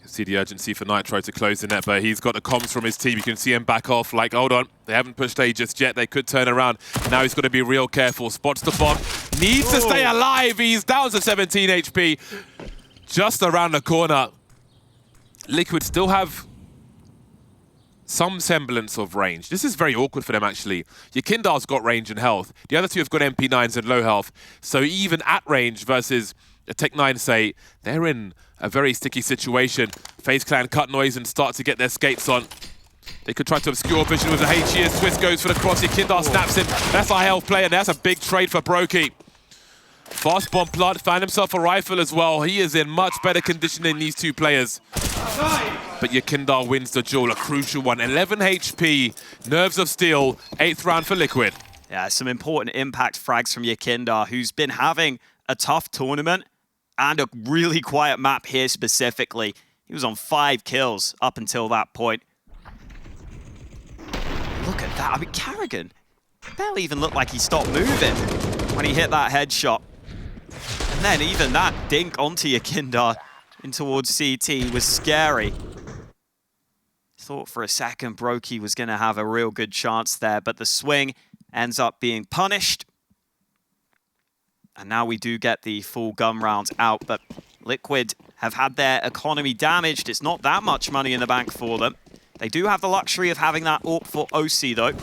See the urgency for Nitro to close the net, but he's got the comms from his team. You can see him back off like, hold on, they haven't pushed A just yet. They could turn around. Now he's got to be real careful. Spots the bomb. Needs to stay alive. He's down to 17 HP. Just around the corner. Liquid still have some semblance of range. This is very awkward for them, actually. Yakindar's got range and health. The other two have got MP9s and low health. So even at range versus a Tech9, say, they're in a very sticky situation. FaZe Clan cut noise and start to get their skates on. They could try to obscure vision with the HES. Twist goes for the cross. Yakindar snaps him. That's a health play, and that's a big trade for broky. Fast bomb plant, found himself a rifle as well. He is in much better condition than these two players. But Yakindar wins the duel, a crucial one. 11 HP, nerves of steel, 8th round for Liquid. Yeah, some important impact frags from Yakindar, who's been having a tough tournament and a really quiet map here specifically. He was on 5 kills up until that point. Look at that. I mean, karrigan barely even looked like he stopped moving when he hit that headshot. And then even that dink onto Yakindar in towards CT was scary. Thought for a second broky was going to have a real good chance there, but the swing ends up being punished. And now we do get the full gun rounds out, but Liquid have had their economy damaged. It's not that much money in the bank for them. They do have the luxury of having that AWP for oSee, though.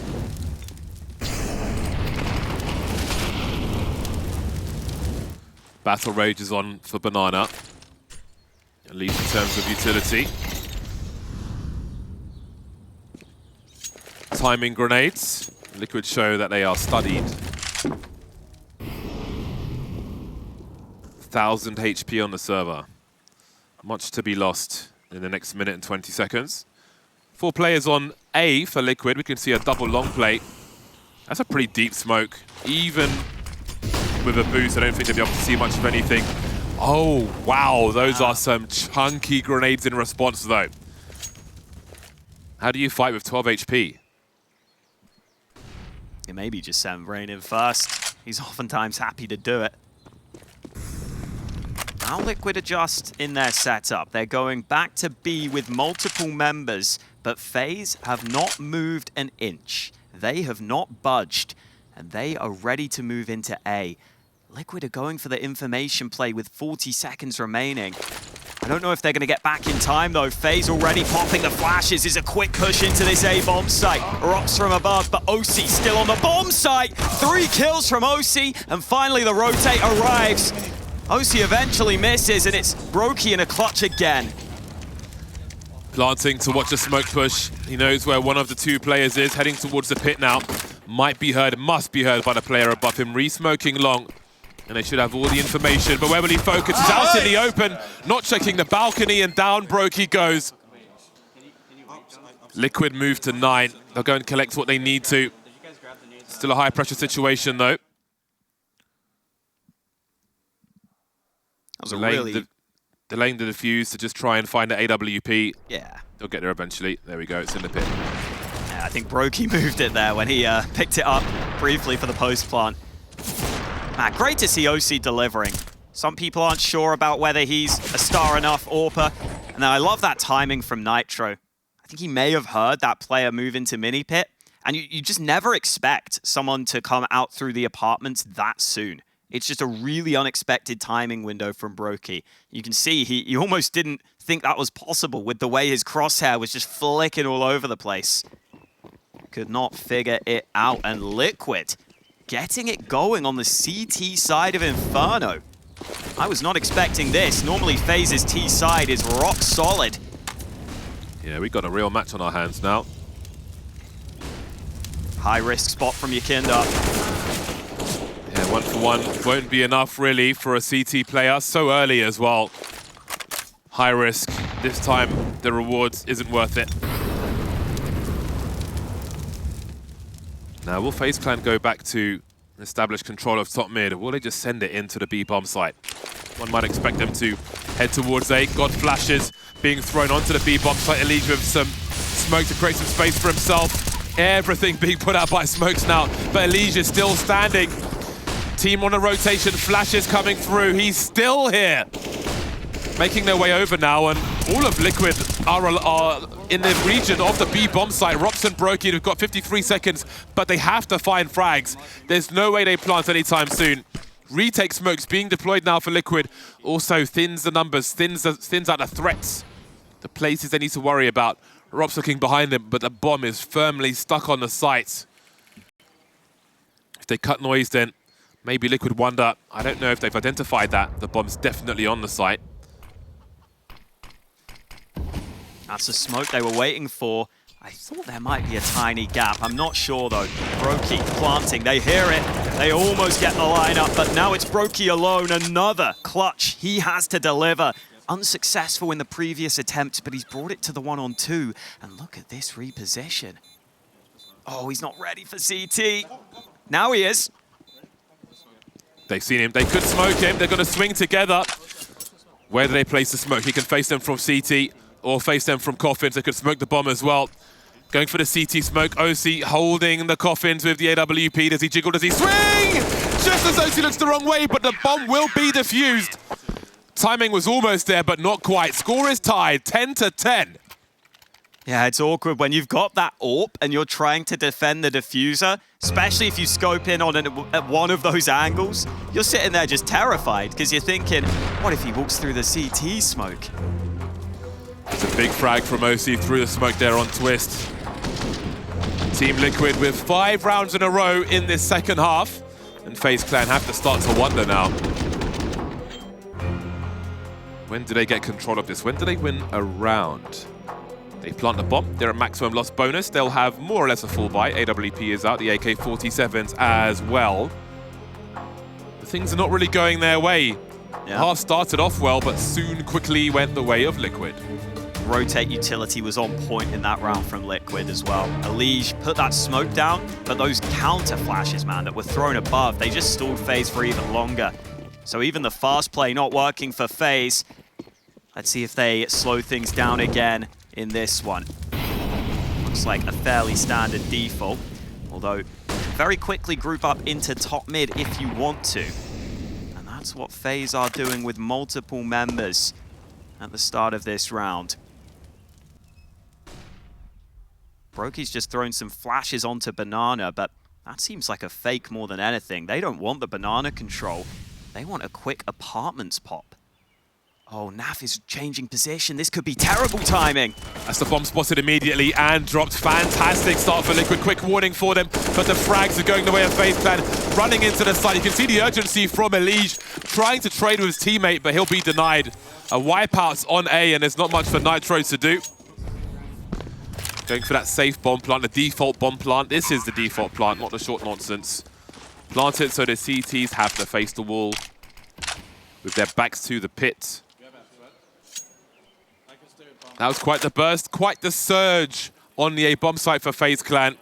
Battle Rage is on for Banana, at least in terms of utility. Timing grenades. Liquid show that they are studied. 1,000 HP on the server. Much to be lost in the next minute and 20 seconds. 4 players on A for Liquid. We can see a double long play. That's a pretty deep smoke. Even with a boost, I don't think they'll be able to see much of anything. Oh, wow. Those are some chunky grenades in response, though. How do you fight with 12 HP? Yeah, maybe just send Rain in first. He's oftentimes happy to do it. Now Liquid adjust in their setup. They're going back to B with multiple members, but FaZe have not moved an inch. They have not budged, and they are ready to move into A. Liquid are going for the information play with 40 seconds remaining. I don't know if they're going to get back in time, though. FaZe already popping the flashes. Is a quick push into this A bomb site. Erupts from above, but oSee still on the bomb site. 3 kills from oSee, and finally the rotate arrives. oSee eventually misses, and it's broky in a clutch again. Planting to watch a smoke push. He knows where one of the 2 players is, heading towards the pit now. Might be heard, must be heard by the player above him. Re-smoking long, and they should have all the information. But where will he focus? He's out in the open, not checking the balcony, and down broky goes. Liquid move to 9. They'll go and collect what they need to. Still a high-pressure situation, though. That was really... Delaying the defuse to just try and find an AWP. Yeah. They'll get there eventually. There we go, it's in the pit. Yeah, I think broky moved it there when he picked it up briefly for the post plant. Man, great to see oSee delivering. Some people aren't sure about whether he's a star enough AWPer. And then I love that timing from Nitro. I think he may have heard that player move into mini pit. And you just never expect someone to come out through the apartments that soon. It's just a really unexpected timing window from broky. You can see he almost didn't think that was possible with the way his crosshair was just flicking all over the place. Could not figure it out. And Liquid getting it going on the CT side of Inferno. I was not expecting this. Normally FaZe's T side is rock solid. Yeah, we got a real match on our hands now. High risk spot from Yakindar. Yeah, 1-for-1 won't be enough really for a CT player so early as well. High risk. This time the rewards isn't worth it. Now will FaZe Clan go back to establish control of top mid, or will they just send it into the B bomb site? One might expect them to head towards A. God flashes being thrown onto the B bomb site. Elijah with some smoke to create some space for himself. Everything being put out by smokes now, but Elijah still standing. Team on a rotation, flashes coming through. He's still here. Making their way over now, and all of Liquid are in the region of the B bomb site. Rops and broky have got 53 seconds, but they have to find frags. There's no way they plant anytime soon. Retake smokes being deployed now for Liquid. Also thins the numbers, thins out the threats. The places they need to worry about. Rob's looking behind him, but the bomb is firmly stuck on the site. If they cut noise, then maybe Liquid wonder. I don't know if they've identified that. The bomb's definitely on the site. That's the smoke they were waiting for. I thought there might be a tiny gap. I'm not sure, though. broky planting. They hear it. They almost get the lineup, but now it's broky alone. Another clutch he has to deliver. Unsuccessful in the previous attempt, but he's brought it to the 1-on-2. And look at this reposition. Oh, he's not ready for CT. Now he is. They've seen him. They could smoke him. They're going to swing together. Where do they place the smoke? He can face them from CT or face them from coffins. They could smoke the bomb as well. Going for the CT smoke. oSee holding the coffins with the AWP. Does he jiggle? Does he swing? Just as oSee looks the wrong way, but the bomb will be defused. Timing was almost there, but not quite. Score is tied, 10-10. Yeah, it's awkward when you've got that AWP and you're trying to defend the diffuser, especially if you scope in on at one of those angles. You're sitting there just terrified because you're thinking, what if he walks through the CT smoke? It's a big frag from oSee through the smoke there on Twist. Team Liquid with 5 rounds in a row in this second half. And FaZe Clan have to start to wonder now. When do they get control of this? When do they win a round? They plant the bomb. They're at maximum loss bonus. They'll have more or less a full buy. AWP is out. The AK-47s as well. But things are not really going their way. Yeah. Half started off well, but soon quickly went the way of Liquid. Rotate utility was on point in that round from Liquid as well. Elige put that smoke down, but those counter flashes, man, that were thrown above, they just stalled FaZe for even longer. So even the fast play not working for FaZe. Let's see if they slow things down again in this one. Looks like a fairly standard default, although very quickly group up into top mid if you want to. And that's what FaZe are doing with multiple members at the start of this round. broky's just thrown some flashes onto Banana, but that seems like a fake more than anything. They don't want the Banana control. They want a quick apartments pop. Oh, Naf is changing position. This could be terrible timing. That's the bomb spotted immediately and dropped. Fantastic start for Liquid. Quick warning for them, but the frags are going the way of FaZe Clan. Running into the site. You can see the urgency from Elige trying to trade with his teammate, but he'll be denied. A wipeout's on A, and there's not much for Nitro to do. Going for that safe bomb plant, the default bomb plant. This is the default plant, not the short nonsense. Plant it so the CTs have to face the wall with their backs to the pit. That was quite the burst, quite the surge on the A bomb site for FaZe Clan.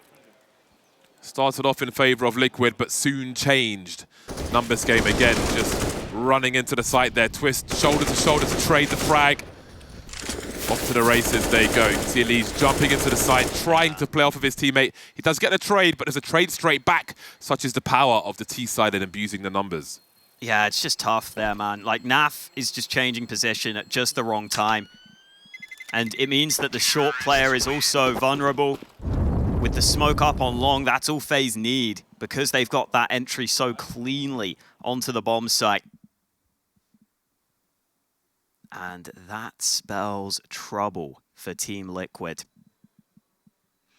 Started off in favor of Liquid, but soon changed. Numbers game again, just running into the site there. Twist shoulder to trade the frag. Off to the races they go. You see Elige jumping into the site, trying to play off of his teammate. He does get a trade, but there's a trade straight back. Such is the power of the T side and abusing the numbers. Yeah, it's just tough there, man. Like, Naf is just changing position at just the wrong time. And it means that the short player is also vulnerable. With the smoke up on long, that's all FaZe need, because they've got that entry so cleanly onto the bomb site. And that spells trouble for Team Liquid.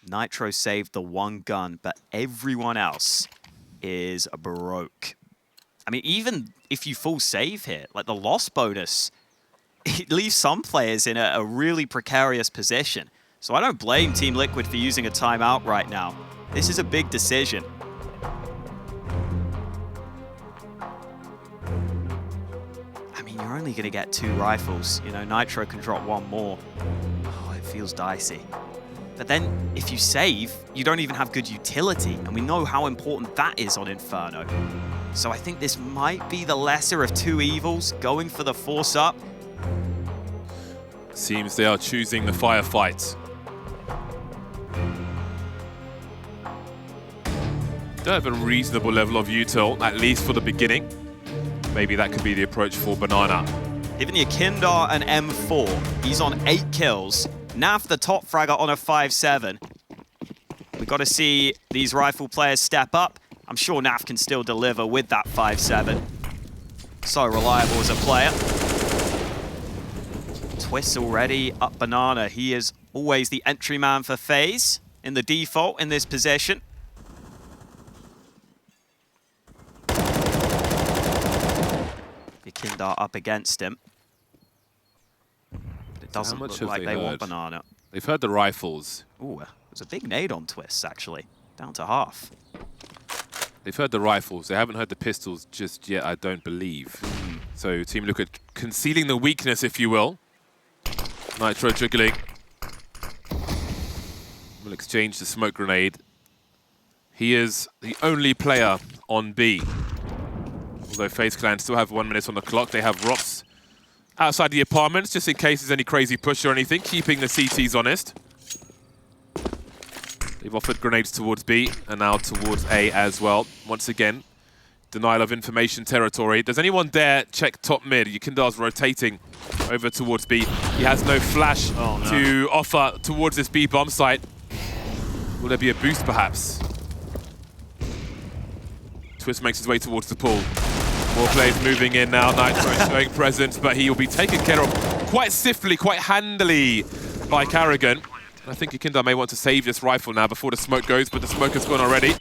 Nitro saved the one gun, but everyone else is broke. I mean, even if you full save here, like the loss bonus, it leaves some players in a really precarious position. So I don't blame Team Liquid for using a timeout right now. This is a big decision. I mean, you're only going to get 2 rifles. You know, Nitro can drop 1 more. Oh, it feels dicey. But then, if you save, you don't even have good utility. And we know how important that is on Inferno. So I think this might be the lesser of 2 evils, going for the force up. Seems they are choosing the firefight. They have a reasonable level of util, at least for the beginning. Maybe that could be the approach for Banana. Giving you Kindar and M4. He's on 8 kills. Naf, the top fragger, on a 5-7. We've got to see these rifle players step up. I'm sure Naf can still deliver with that 5-7. So reliable as a player. Twist already up Banana. He is always the entry man for FaZe in the default in this position. Kindar up against him. But it doesn't look like they want banana. They've heard the rifles. Ooh, there's a big nade on Twist, actually. Down to half. They've heard the rifles. They haven't heard the pistols just yet, I don't believe. So Team Liquid concealing the weakness, if you will. Nitro jiggling. Will exchange the smoke grenade. He is the only player on B. Although FaZe Clan still have 1 minute on the clock, they have Rops outside the apartments, just in case there's any crazy push or anything, keeping the CTs honest. They've offered grenades towards B, and now towards A as well. Once again, denial of information territory. Does anyone dare check top mid? Yukindar's rotating over towards B. He has no flash to offer towards this B bomb site. Will there be a boost, perhaps? Twist makes his way towards the pool. More players moving in now. Nitro showing presence, but he will be taken care of quite stiffly, quite handily by karrigan. I think Yukindar may want to save this rifle now before the smoke goes, but the smoke has gone already.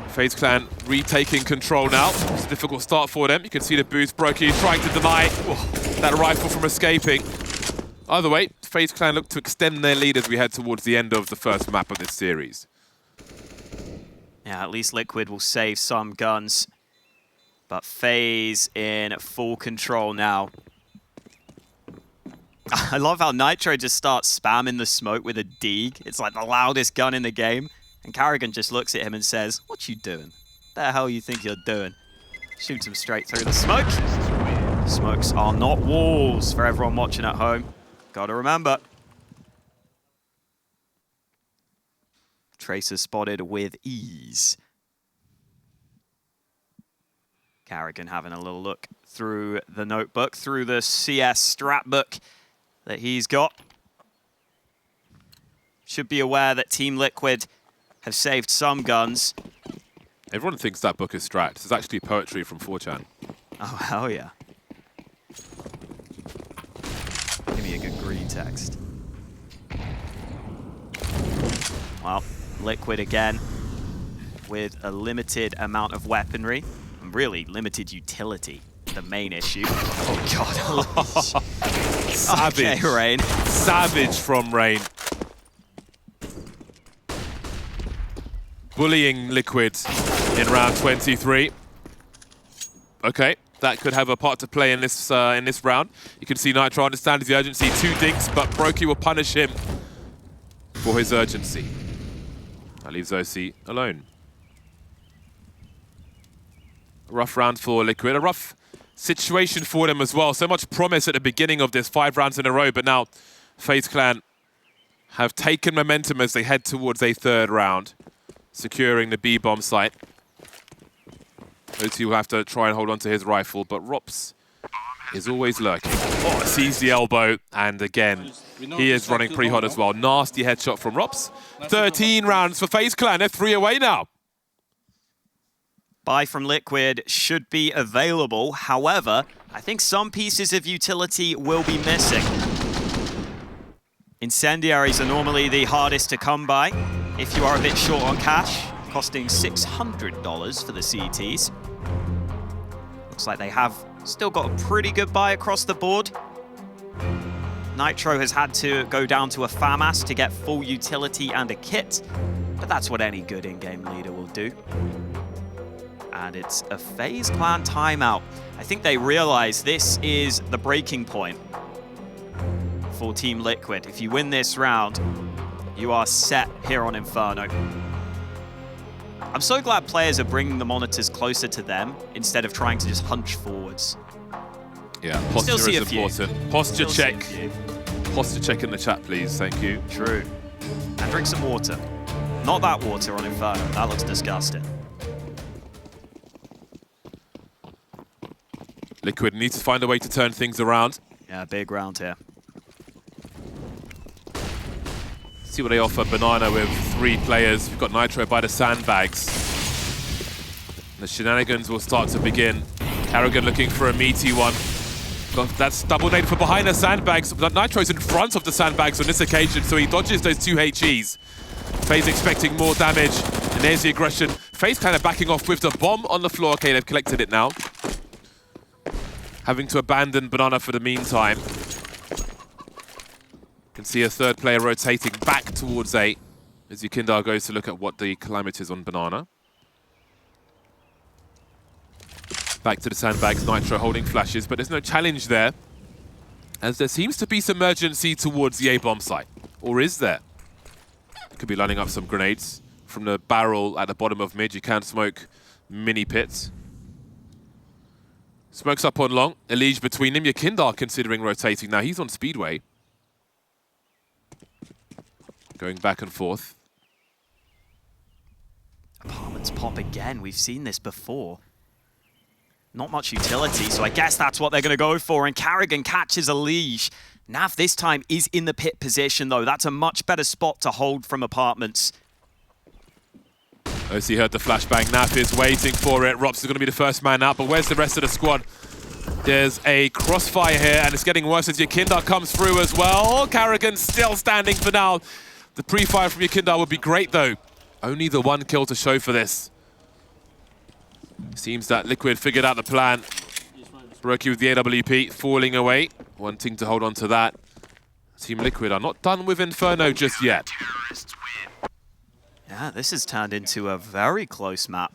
FaZe Clan retaking control now. It's a difficult start for them. You can see the boost. broky trying to deny that rifle from escaping. Either way, FaZe Clan look to extend their lead as we head towards the end of the first map of this series. Yeah, at least Liquid will save some guns. But FaZe in full control now. I love how Nitro just starts spamming the smoke with a Deeg. It's like the loudest gun in the game. And karrigan just looks at him and says, "What you doing? What the hell you think you're doing?" Shoots him straight through the smoke. Smokes are not walls for everyone watching at home. Gotta remember. Tracer spotted with ease. karrigan having a little look through the notebook, through the CS strat book that he's got. Should be aware that Team Liquid have saved some guns. Everyone thinks that book is strat. It's actually poetry from 4chan. Oh, hell yeah. Give me a good green text. Well, Liquid again with a limited amount of weaponry and really limited utility. The main issue. Oh, God. Savage. Okay, Rain. Savage from Rain. Bullying Liquid in round 23. Okay, that could have a part to play in this round. You can see Nitro understands the urgency. 2 dinks, but broky will punish him for his urgency. That leaves oSee alone. A rough round for Liquid. A rough situation for them as well. So much promise at the beginning of this, 5 rounds in a row, but now FaZe Clan have taken momentum as they head towards a 3rd round, securing the B bomb site. oSee will have to try and hold on to his rifle, but Rops is always lurking. Oh, sees the elbow, and again, he is running pretty hot as well. Nasty headshot from Rops. 13 rounds for FaZe Clan. They're 3 away now. Buy from Liquid should be available. However, I think some pieces of utility will be missing. Incendiaries are normally the hardest to come by if you are a bit short on cash, costing $600 for the CTs. Looks like they have still got a pretty good buy across the board. Nitro has had to go down to a FAMAS to get full utility and a kit, but that's what any good in-game leader will do. And it's a FaZe Clan timeout. I think they realize this is the breaking point for Team Liquid. If you win this round, you are set here on Inferno. I'm so glad players are bringing the monitors closer to them instead of trying to just hunch forwards. Yeah, posture is important. Posture Still check. see a few. Posture check in the chat, please. Thank you. True. And drink some water. Not that water on Inferno. That looks disgusting. Liquid needs to find a way to turn things around. Yeah, big round here. See what they offer. Banana with 3 players. We've got Nitro by the sandbags. The shenanigans will start to begin. karrigan looking for a meaty one. That's double nade for behind the sandbags. But Nitro's in front of the sandbags on this occasion, so he dodges those 2 HEs. FaZe expecting more damage, and there's the aggression. FaZe kind of backing off with the bomb on the floor. Okay, they've collected it now. Having to abandon Banana for the meantime. Can see a third player rotating back towards A as Yukindar goes to look at what the climate is on Banana. Back to the sandbags, Nitro holding flashes, but there's no challenge there, as there seems to be some urgency towards the A-bomb site. Or is there? Could be lining up some grenades. From the barrel at the bottom of mid, you can smoke mini pits. Smokes up on long, Elige between them. Yukindar considering rotating now. He's on Speedway. Going back and forth. Apartments pop again. We've seen this before. Not much utility, so I guess that's what they're going to go for. And karrigan catches Elige. Nav this time is in the pit position, though. That's a much better spot to hold from apartments. oSee heard the flashbang. Nav is waiting for it. Rops is going to be the first man out, but where's the rest of the squad? There's a crossfire here, and it's getting worse as Yukindar comes through as well. karrigan still standing for now. The pre-fire from Yukindar would be great, though. Only the 1 kill to show for this. Seems that Liquid figured out the plan. broky with the AWP, falling away, wanting to hold on to that. Team Liquid are not done with Inferno just yet. Yeah, this has turned into a very close map.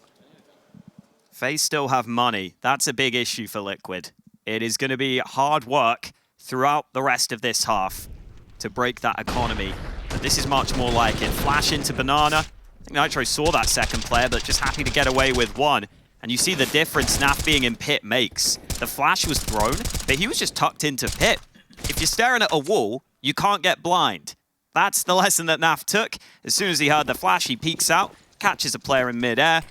FaZe still have money. That's a big issue for Liquid. It is going to be hard work throughout the rest of this half to break that economy. But this is much more like it. Flash into Banana. I think Nitro saw that second player, but just happy to get away with 1. And you see the difference Naf being in pit makes. The flash was thrown, but he was just tucked into pit. If you're staring at a wall, you can't get blind. That's the lesson that Naf took. As soon as he heard the flash, he peeks out, catches a player in mid-air.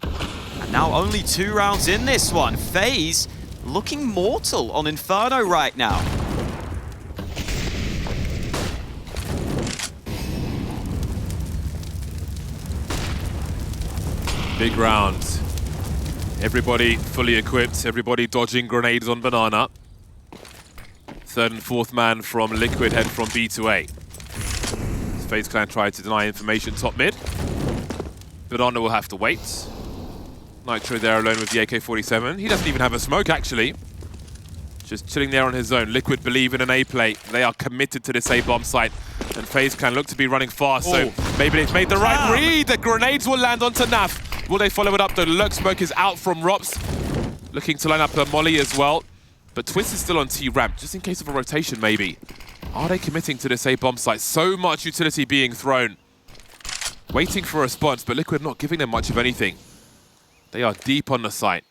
And now only 2 rounds in this one. FaZe looking mortal on Inferno right now. Big round. Everybody fully equipped, everybody dodging grenades on Banana. 3rd and 4th man from Liquid head from B to A. FaZe clan tried to deny information top mid. Banana will have to wait. Nitro there alone with the AK-47. He doesn't even have a smoke, actually. Just chilling there on his own. Liquid believe in an A play. They are committed to this A-bomb site. And FaZe clan look to be running fast, so maybe they've made the right read. The grenades will land onto Naf. Will they follow it up? The lurk smoke is out from Rops. Looking to line up a molly as well. But Twist is still on T-ramp, just in case of a rotation maybe. Are they committing to this A-bomb site? So much utility being thrown. Waiting for a response, but Liquid not giving them much of anything. They are deep on the site.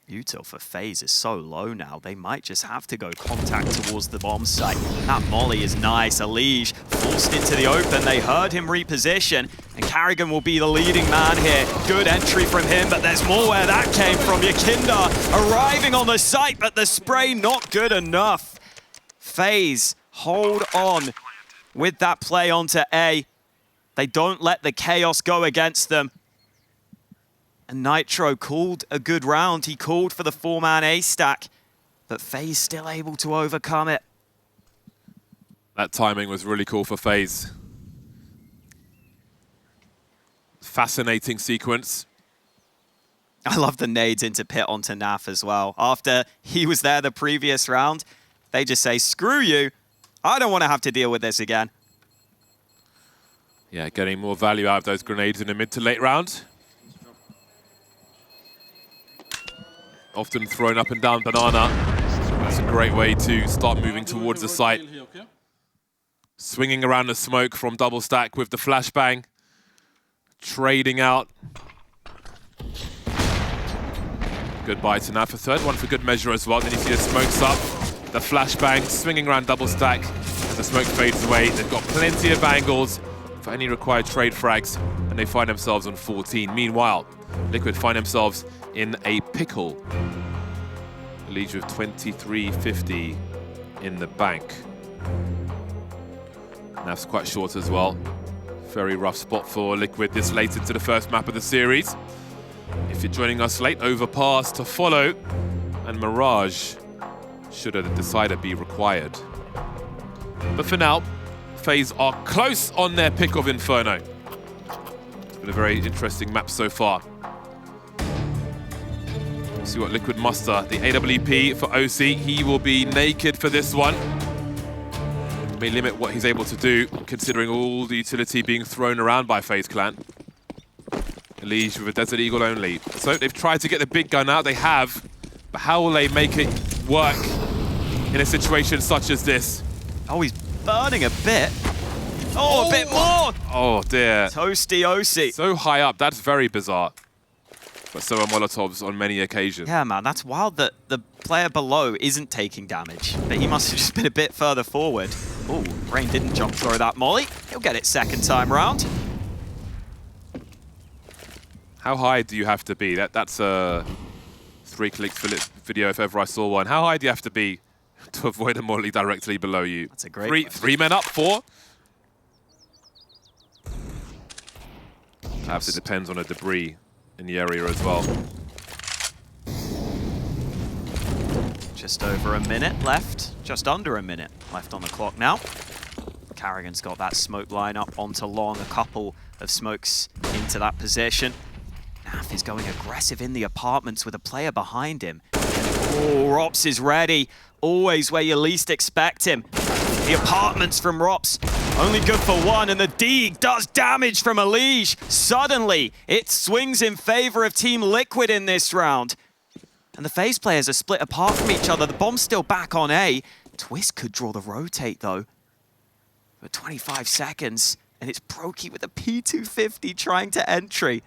Util for FaZe is so low now, they might just have to go contact towards the bomb site. That molly is nice. Elige forced into the open. They heard him reposition, and karrigan will be the leading man here. Good entry from him, but there's more where that came from. Yukindar arriving on the site, but the spray not good enough. FaZe hold on with that play onto A. They don't let the chaos go against them. And Nitro called a good round. He called for the 4-man A stack, but FaZe still able to overcome it. That timing was really cool for FaZe. Fascinating sequence. I love the nades into pit onto Naf as well. After he was there the previous round, they just say, screw you. I don't want to have to deal with this again. Yeah, getting more value out of those grenades in the mid to late round. Often thrown up and down Banana. That's a great way to start moving towards the site. Swinging around the smoke from double stack with the flashbang. Trading out. Goodbye to Naf. A 3rd one for good measure as well. Then you see the smokes up. The flashbang swinging around double stack. As the smoke fades away, they've got plenty of angles for any required trade frags, and they find themselves on 14. Meanwhile, Liquid find themselves in a pickle. Elige with 23.50 in the bank. Naf's quite short as well. Very rough spot for Liquid this late into the first map of the series. If you're joining us late, Overpass to follow. and Mirage should a decider be required. But for now, FaZe are close on their pick of Inferno. It's been a very interesting map so far. See what Liquid muster. The AWP for oSee. He will be naked for this one. May limit what he's able to do, considering all the utility being thrown around by FaZe Clan. Elige with a Desert Eagle only. So they've tried to get the big gun out. They have. But how will they make it work in a situation such as this? Oh, he's burning a bit. Oh, a bit more! Oh, dear. Toasty oSee. So high up. That's very bizarre. But so are Molotovs on many occasions. Yeah, man, that's wild that the player below isn't taking damage. But he must have just been a bit further forward. Oh, Rain didn't jump throw that molly. He'll get it second time round. How high do you have to be? That's a 3 clicks video if ever I saw one. How high do you have to be to avoid a molly directly below you? That's a great three men up, 4? Perhaps it depends on the debris in the area as well. Just over a minute left. Just under a minute left on the clock now. karrigan's got that smoke line up onto long. A couple of smokes into that position. Naf is going aggressive in the apartments with a player behind him. Oh, Rops is ready. Always where you least expect him. The apartments from Rops, only good for one, and the D does damage from Elige. Suddenly, it swings in favor of Team Liquid in this round. And the FaZe players are split apart from each other. The bomb's still back on A. Twist could draw the rotate, though. For 25 seconds, and it's broky with a P250 trying to entry.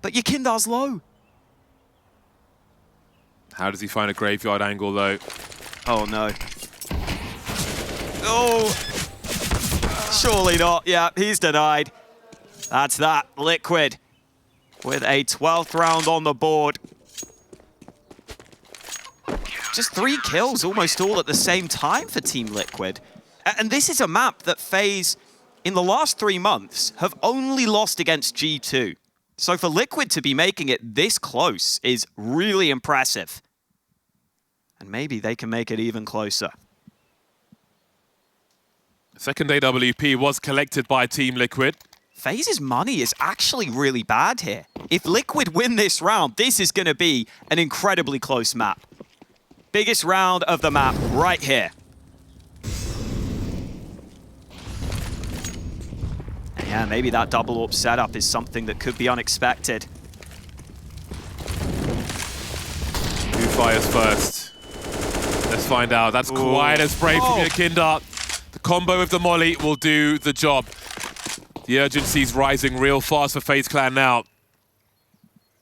But Yakindar's low. How does he find a graveyard angle, though? Oh, no. Oh! Surely not. Yeah, he's denied. That's that. Liquid with a 12th round on the board. Just 3 kills, almost all at the same time for Team Liquid. And this is a map that FaZe, in the last 3 months, have only lost against G2. So for Liquid to be making it this close is really impressive. And maybe they can make it even closer. Second AWP was collected by Team Liquid. FaZe's money is actually really bad here. If Liquid win this round, this is going to be an incredibly close map. Biggest round of the map right here. And yeah, maybe that double AWP setup is something that could be unexpected. Who fires first? Let's find out. That's quite a spray from Yakindar. The combo of the molly will do the job. The urgency's rising real fast for FaZe Clan now.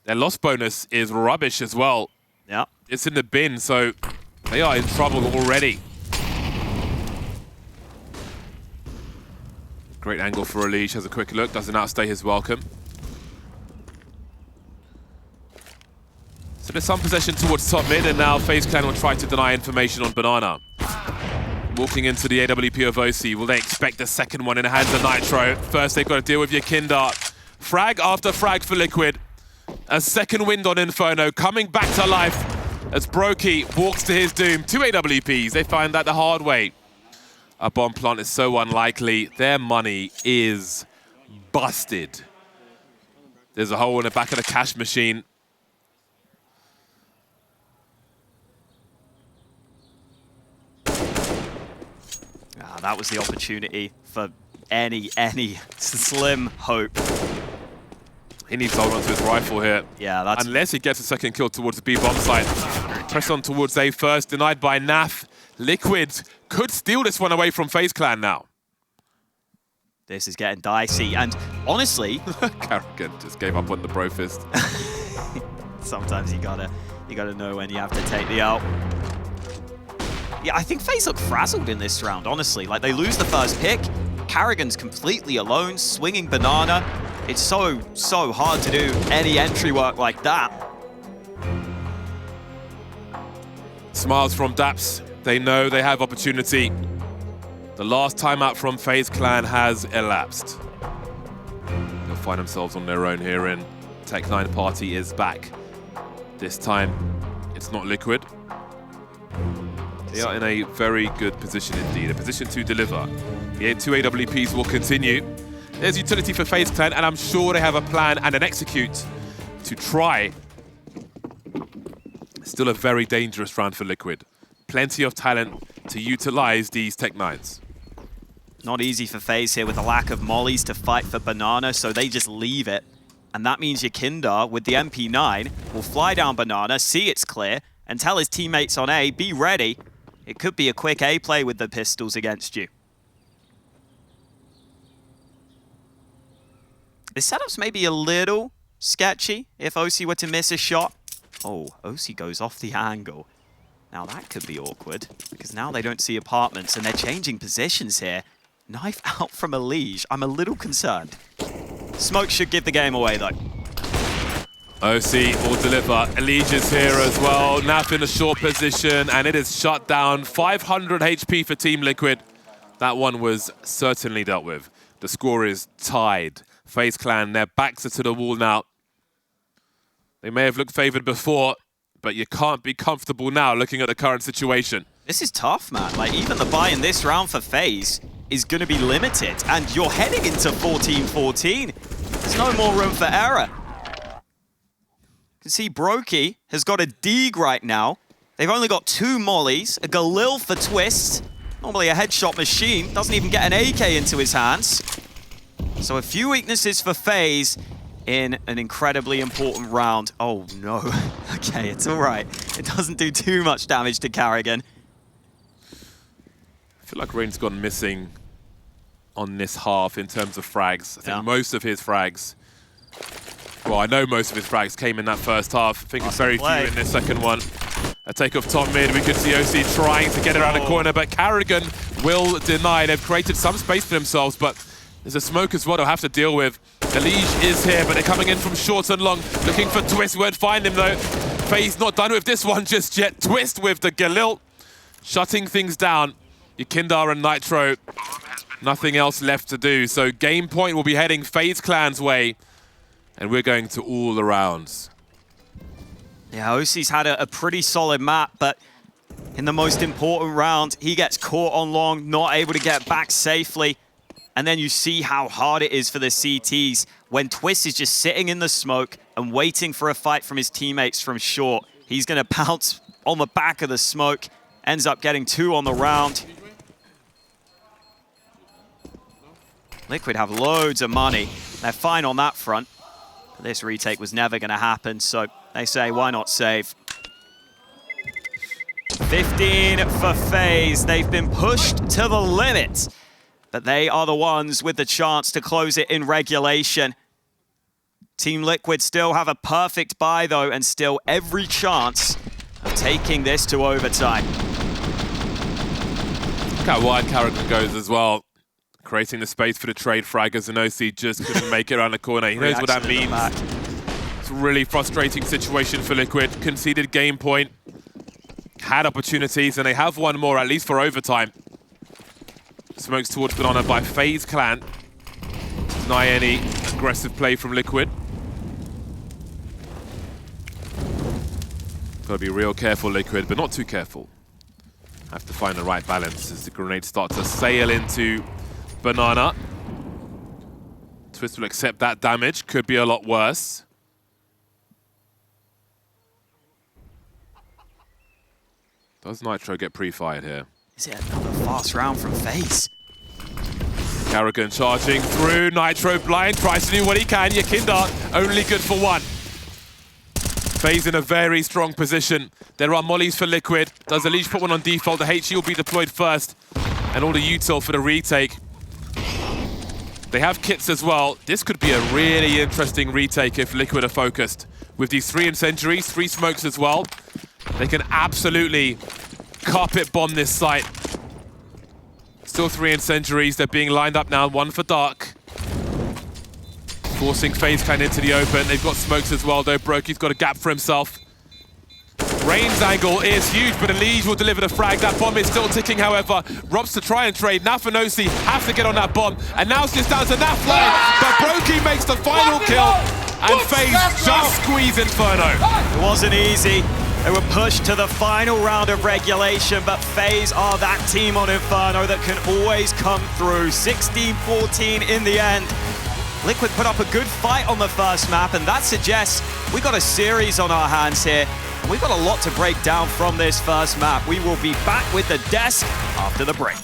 Their loss bonus is rubbish as well. Yeah. It's in the bin, so they are in trouble already. Great angle for Elige. Has a quick look. Doesn't outstay his welcome. So there's some possession towards top mid, and now FaZe Clan will try to deny information on Banana. Walking into the AWP of oSee, will they expect the second one in the hands of Nitro? First, they've got to deal with Yakindar. Frag after frag for Liquid. A second wind on Inferno, coming back to life as broky walks to his doom. 2 AWPs, they find that the hard way. A bomb plant is so unlikely. Their money is busted. There's a hole in the back of the cash machine. That was the opportunity for any slim hope. He needs to hold on to his rifle here. Yeah, that's... Unless he gets a second kill towards the B bomb site. Press on towards A first, denied by Naf. Liquid could steal this one away from FaZe Clan now. This is getting dicey, and honestly... karrigan just gave up on the bro fist. Sometimes you gotta know when you have to take the out. Yeah, I think FaZe look frazzled in this round, honestly. Like, they lose the first pick. karrigan's completely alone, swinging Banana. It's so hard to do any entry work like that. Smiles from Daps. They know they have opportunity. The last timeout from FaZe Clan has elapsed. They'll find themselves on their own here, and Tech9 party is back. This time, it's not Liquid. They are in a very good position indeed, a position to deliver. The 2 AWPs will continue. There's utility for FaZe Clan, and I'm sure they have a plan and an execute to try. Still a very dangerous round for Liquid. Plenty of talent to utilize these Tech 9s. Not easy for FaZe here with the lack of mollies to fight for Banana, so they just leave it. And that means Yakindar, with the MP9, will fly down Banana, see it's clear, and tell his teammates on A, be ready. It could be a quick A play with the pistols against you. This setup's maybe a little sketchy if oSee were to miss a shot. Oh, oSee goes off the angle. Now that could be awkward, because now they don't see apartments and they're changing positions here. Knife out from Elige. I'm a little concerned. Smoke should give the game away though. oSee will deliver. Elige is here as well. Naf in a short position, and it is shut down. 500 HP for Team Liquid. That one was certainly dealt with. The score is tied. FaZe Clan, their backs are to the wall now. They may have looked favored before, but you can't be comfortable now looking at the current situation. This is tough, man. Like, even the buy in this round for FaZe is going to be limited, and you're heading into 14-14. There's no more room for error. You can see broky has got a Deeg right now. They've only got 2 mollies, a Galil for Twist. Normally a headshot machine, doesn't even get an AK into his hands. So a few weaknesses for FaZe in an incredibly important round. Oh no, okay, it's all right. It doesn't do too much damage to karrigan. I feel like Rain's gone missing on this half in terms of frags. I think most of his frags, well, I know most of his frags came in that first half. I think it's very few in this second one. A take off top mid, we could see oSee trying to get around the corner, but karrigan will deny. They've created some space for themselves, but there's a smoke as well they'll have to deal with. Elige is here, but they're coming in from short and long, looking for Twist. Won't find him though. FaZe not done with this one just yet. Twist with the Galil, shutting things down. Yakindar and Nitro, nothing else left to do. So game point will be heading FaZe Clan's way, and we're going to all the rounds. Yeah, oSee's had a pretty solid map, but in the most important round, he gets caught on long, not able to get back safely. And then you see how hard it is for the CTs when Twist is just sitting in the smoke and waiting for a fight from his teammates from short. He's going to pounce on the back of the smoke, ends up getting 2 on the round. Liquid have loads of money. They're fine on that front. But this retake was never going to happen, so they say, why not save? 15 for FaZe. They've been pushed to the limit. But they are the ones with the chance to close it in regulation. Team Liquid still have a perfect buy, though, and still every chance of taking this to overtime. Look how wide karrigan goes as well. Creating the space for the trade fraggers, and oSee just couldn't make it around the corner. He knows what that means. It's a really frustrating situation for Liquid. Conceded game point. Had opportunities, and they have one more, at least for overtime. Smokes towards Banana by FaZe Clan. Deny any aggressive play from Liquid. Gotta be real careful, Liquid, but not too careful. Have to find the right balance as the grenades start to sail into Banana. Twist will accept that damage. Could be a lot worse. Does Nitro get pre-fired here? Is it another fast round from FaZe? karrigan charging through. Nitro blind, tries to do what he can. Yakindar only good for 1. FaZe in a very strong position. There are mollies for Liquid. Does Elige put one on default? The HE will be deployed first. And all the util for the retake. They have kits as well. This could be a really interesting retake if Liquid are focused. With these 3 incendiaries, 3 smokes as well, they can absolutely carpet bomb this site. Still 3 incendiaries. They're being lined up now. 1 for Dark. Forcing FaZe Clan into the open. They've got smokes as well, though. broky's got a gap for himself. Rain's angle is huge, but Elige will deliver the frag. That bomb is still ticking, however. Robs to try and trade. Naf and oSee have to get on that bomb. And now it's just down to Naf line. But broky makes the final kill. And FaZe just squeeze Inferno. It wasn't easy. They were pushed to the final round of regulation, but FaZe are that team on Inferno that can always come through. 16-14 in the end. Liquid put up a good fight on the first map, and that suggests we got a series on our hands here. And we've got a lot to break down from this first map. We will be back with the desk after the break.